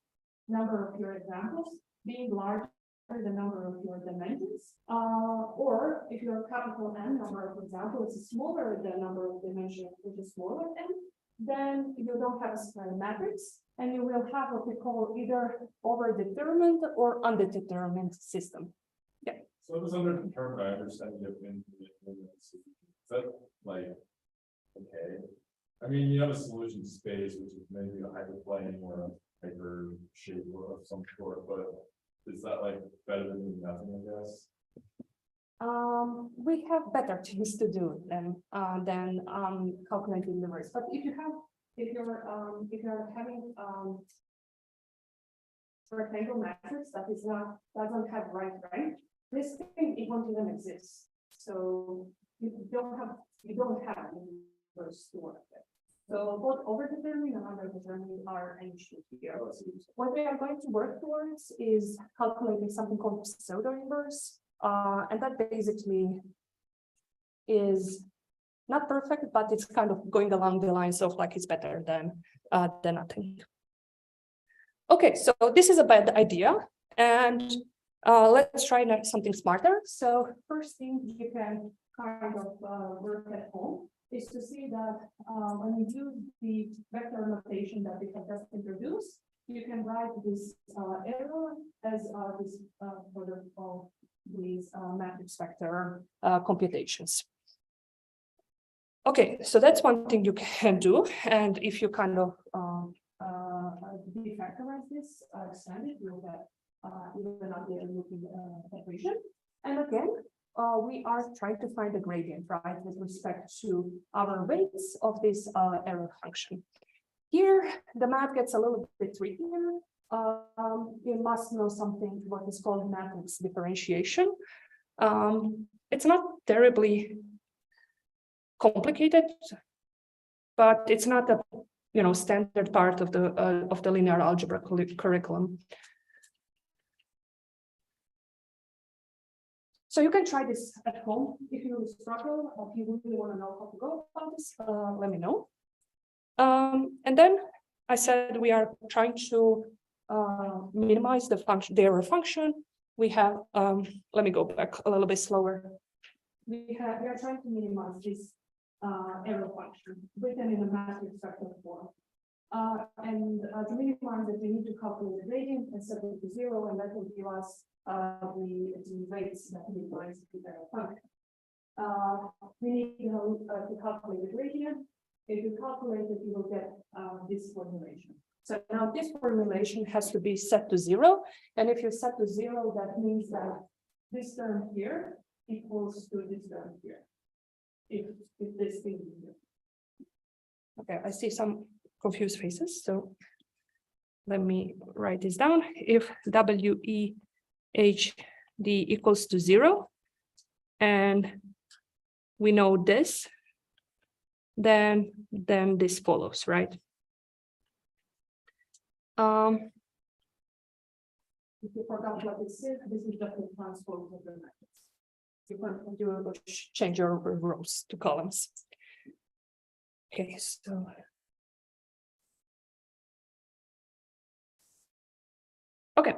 Speaker 2: number of your examples, being larger than the number of your dimensions, or if your capital N number of examples is smaller than number of dimensions, which is smaller n, then you don't have a square matrix, and you will have what we call either overdetermined or undetermined system. Yeah.
Speaker 1: So it was underdetermined, I understand you have is that like, okay. I mean, you have a solution space, which is maybe a hyperplane or a hyper shape of some sort, but is that like better than nothing, I guess?
Speaker 2: We have better things to do than calculating the numbers. But if you're having rectangle matrix that doesn't have right rank, this thing it won't even exist. So you don't have inverse to work with. So both overdetermined and underdetermined are an issue here. What we are going to work towards is calculating something called pseudo inverse. And that basically is not perfect, but it's kind of going along the lines of like it's better than nothing. Okay, so this is a bad idea, and let's try something smarter. So first thing you can kind of work at home is to see that when you use the vector notation that we have just introduced, you can write this error as this order of these matrix vector computations. Okay, so that's one thing you can do, and if you kind of defactorize this, extend it, you'll get even up there looking equation. And again, we are trying to find a gradient, right, with respect to our weights of this error function. Here, the math gets a little bit trickier. You must know something what is called matrix differentiation. It's not terribly complicated, but it's not a standard part of the linear algebra curriculum. So you can try this at home if you struggle, or if you really want to know how to go about this, let me know. And then I said we are trying to minimize the error function. We have, let me go back a little bit slower. We are trying to minimize this error function written in a matrix vector form. And to minimize it, we need to calculate the gradient and set it to 0, and that will give us the weights that minimize the error function. We need to calculate the gradient. If you calculate it, you will get this formulation. So now this formulation has to be set to 0, and if you set to 0, that means that this term here equals to this term here. If this thing is here. Okay, I see some confused faces, so let me write this down. If WEHD equals to 0, and we know this, then this follows, right? If you forgot what this is just the transpose of the matrix. You will change your rows to columns. Okay, so. Okay.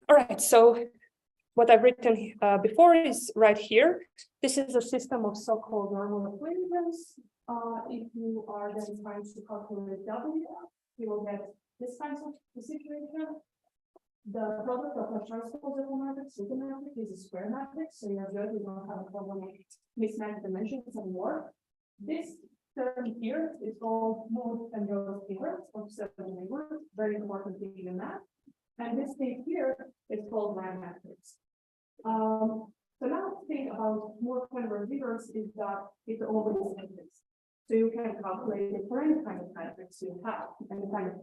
Speaker 2: All right, so what I've written before is right here. This is a system of so-called normal equations. If you are then trying to calculate W, you will get this kind of situation. The product of a transpose of a matrix with a matrix is a square matrix, so you're good, you don't have a problem with mismatched dimensions anymore. This term here is called mode and row inverse of certain neighbors, very important thing in math. And this thing here is called rank matrix. So now the thing about more converse inverse is that it always exists. So you can calculate it for any kind of matrix you have, any kind of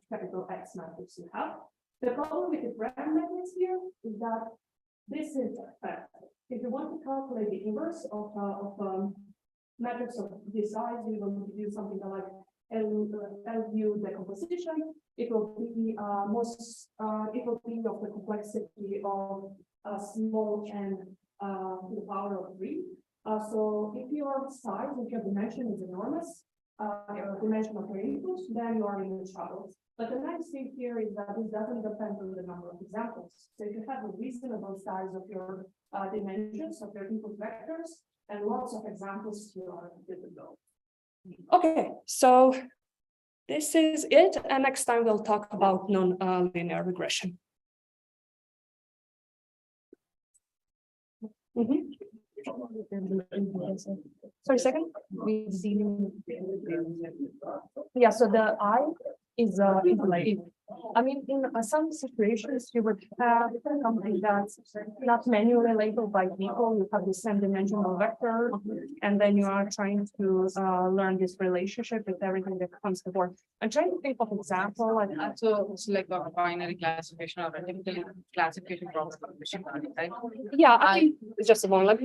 Speaker 2: capital X matrix you have. The problem with the rank matrix here is that this is if you want to calculate the inverse of matrix of this size, you will do something like LU decomposition. It will be it will be of the complexity of small n to the power of 3. So if your size, if your dimension is enormous, your dimension of your input, then you are in trouble. But the nice thing here is that this doesn't depend on the number of examples. So if you have a reasonable size of your dimensions of your input vectors and lots of examples, you are good to go. Okay, so this is it, and next time we'll talk about non-linear regression. Sorry, second. Yeah, so the I is like, I mean, in some situations you would have something that's not manually labeled by people. You have the same dimensional vector, and then you are trying to learn this relationship with everything that comes before. I'm trying to think of example, and
Speaker 7: So it's like a binary classification or a typical classification problem, right?
Speaker 2: yeah, I think just a moment. Let me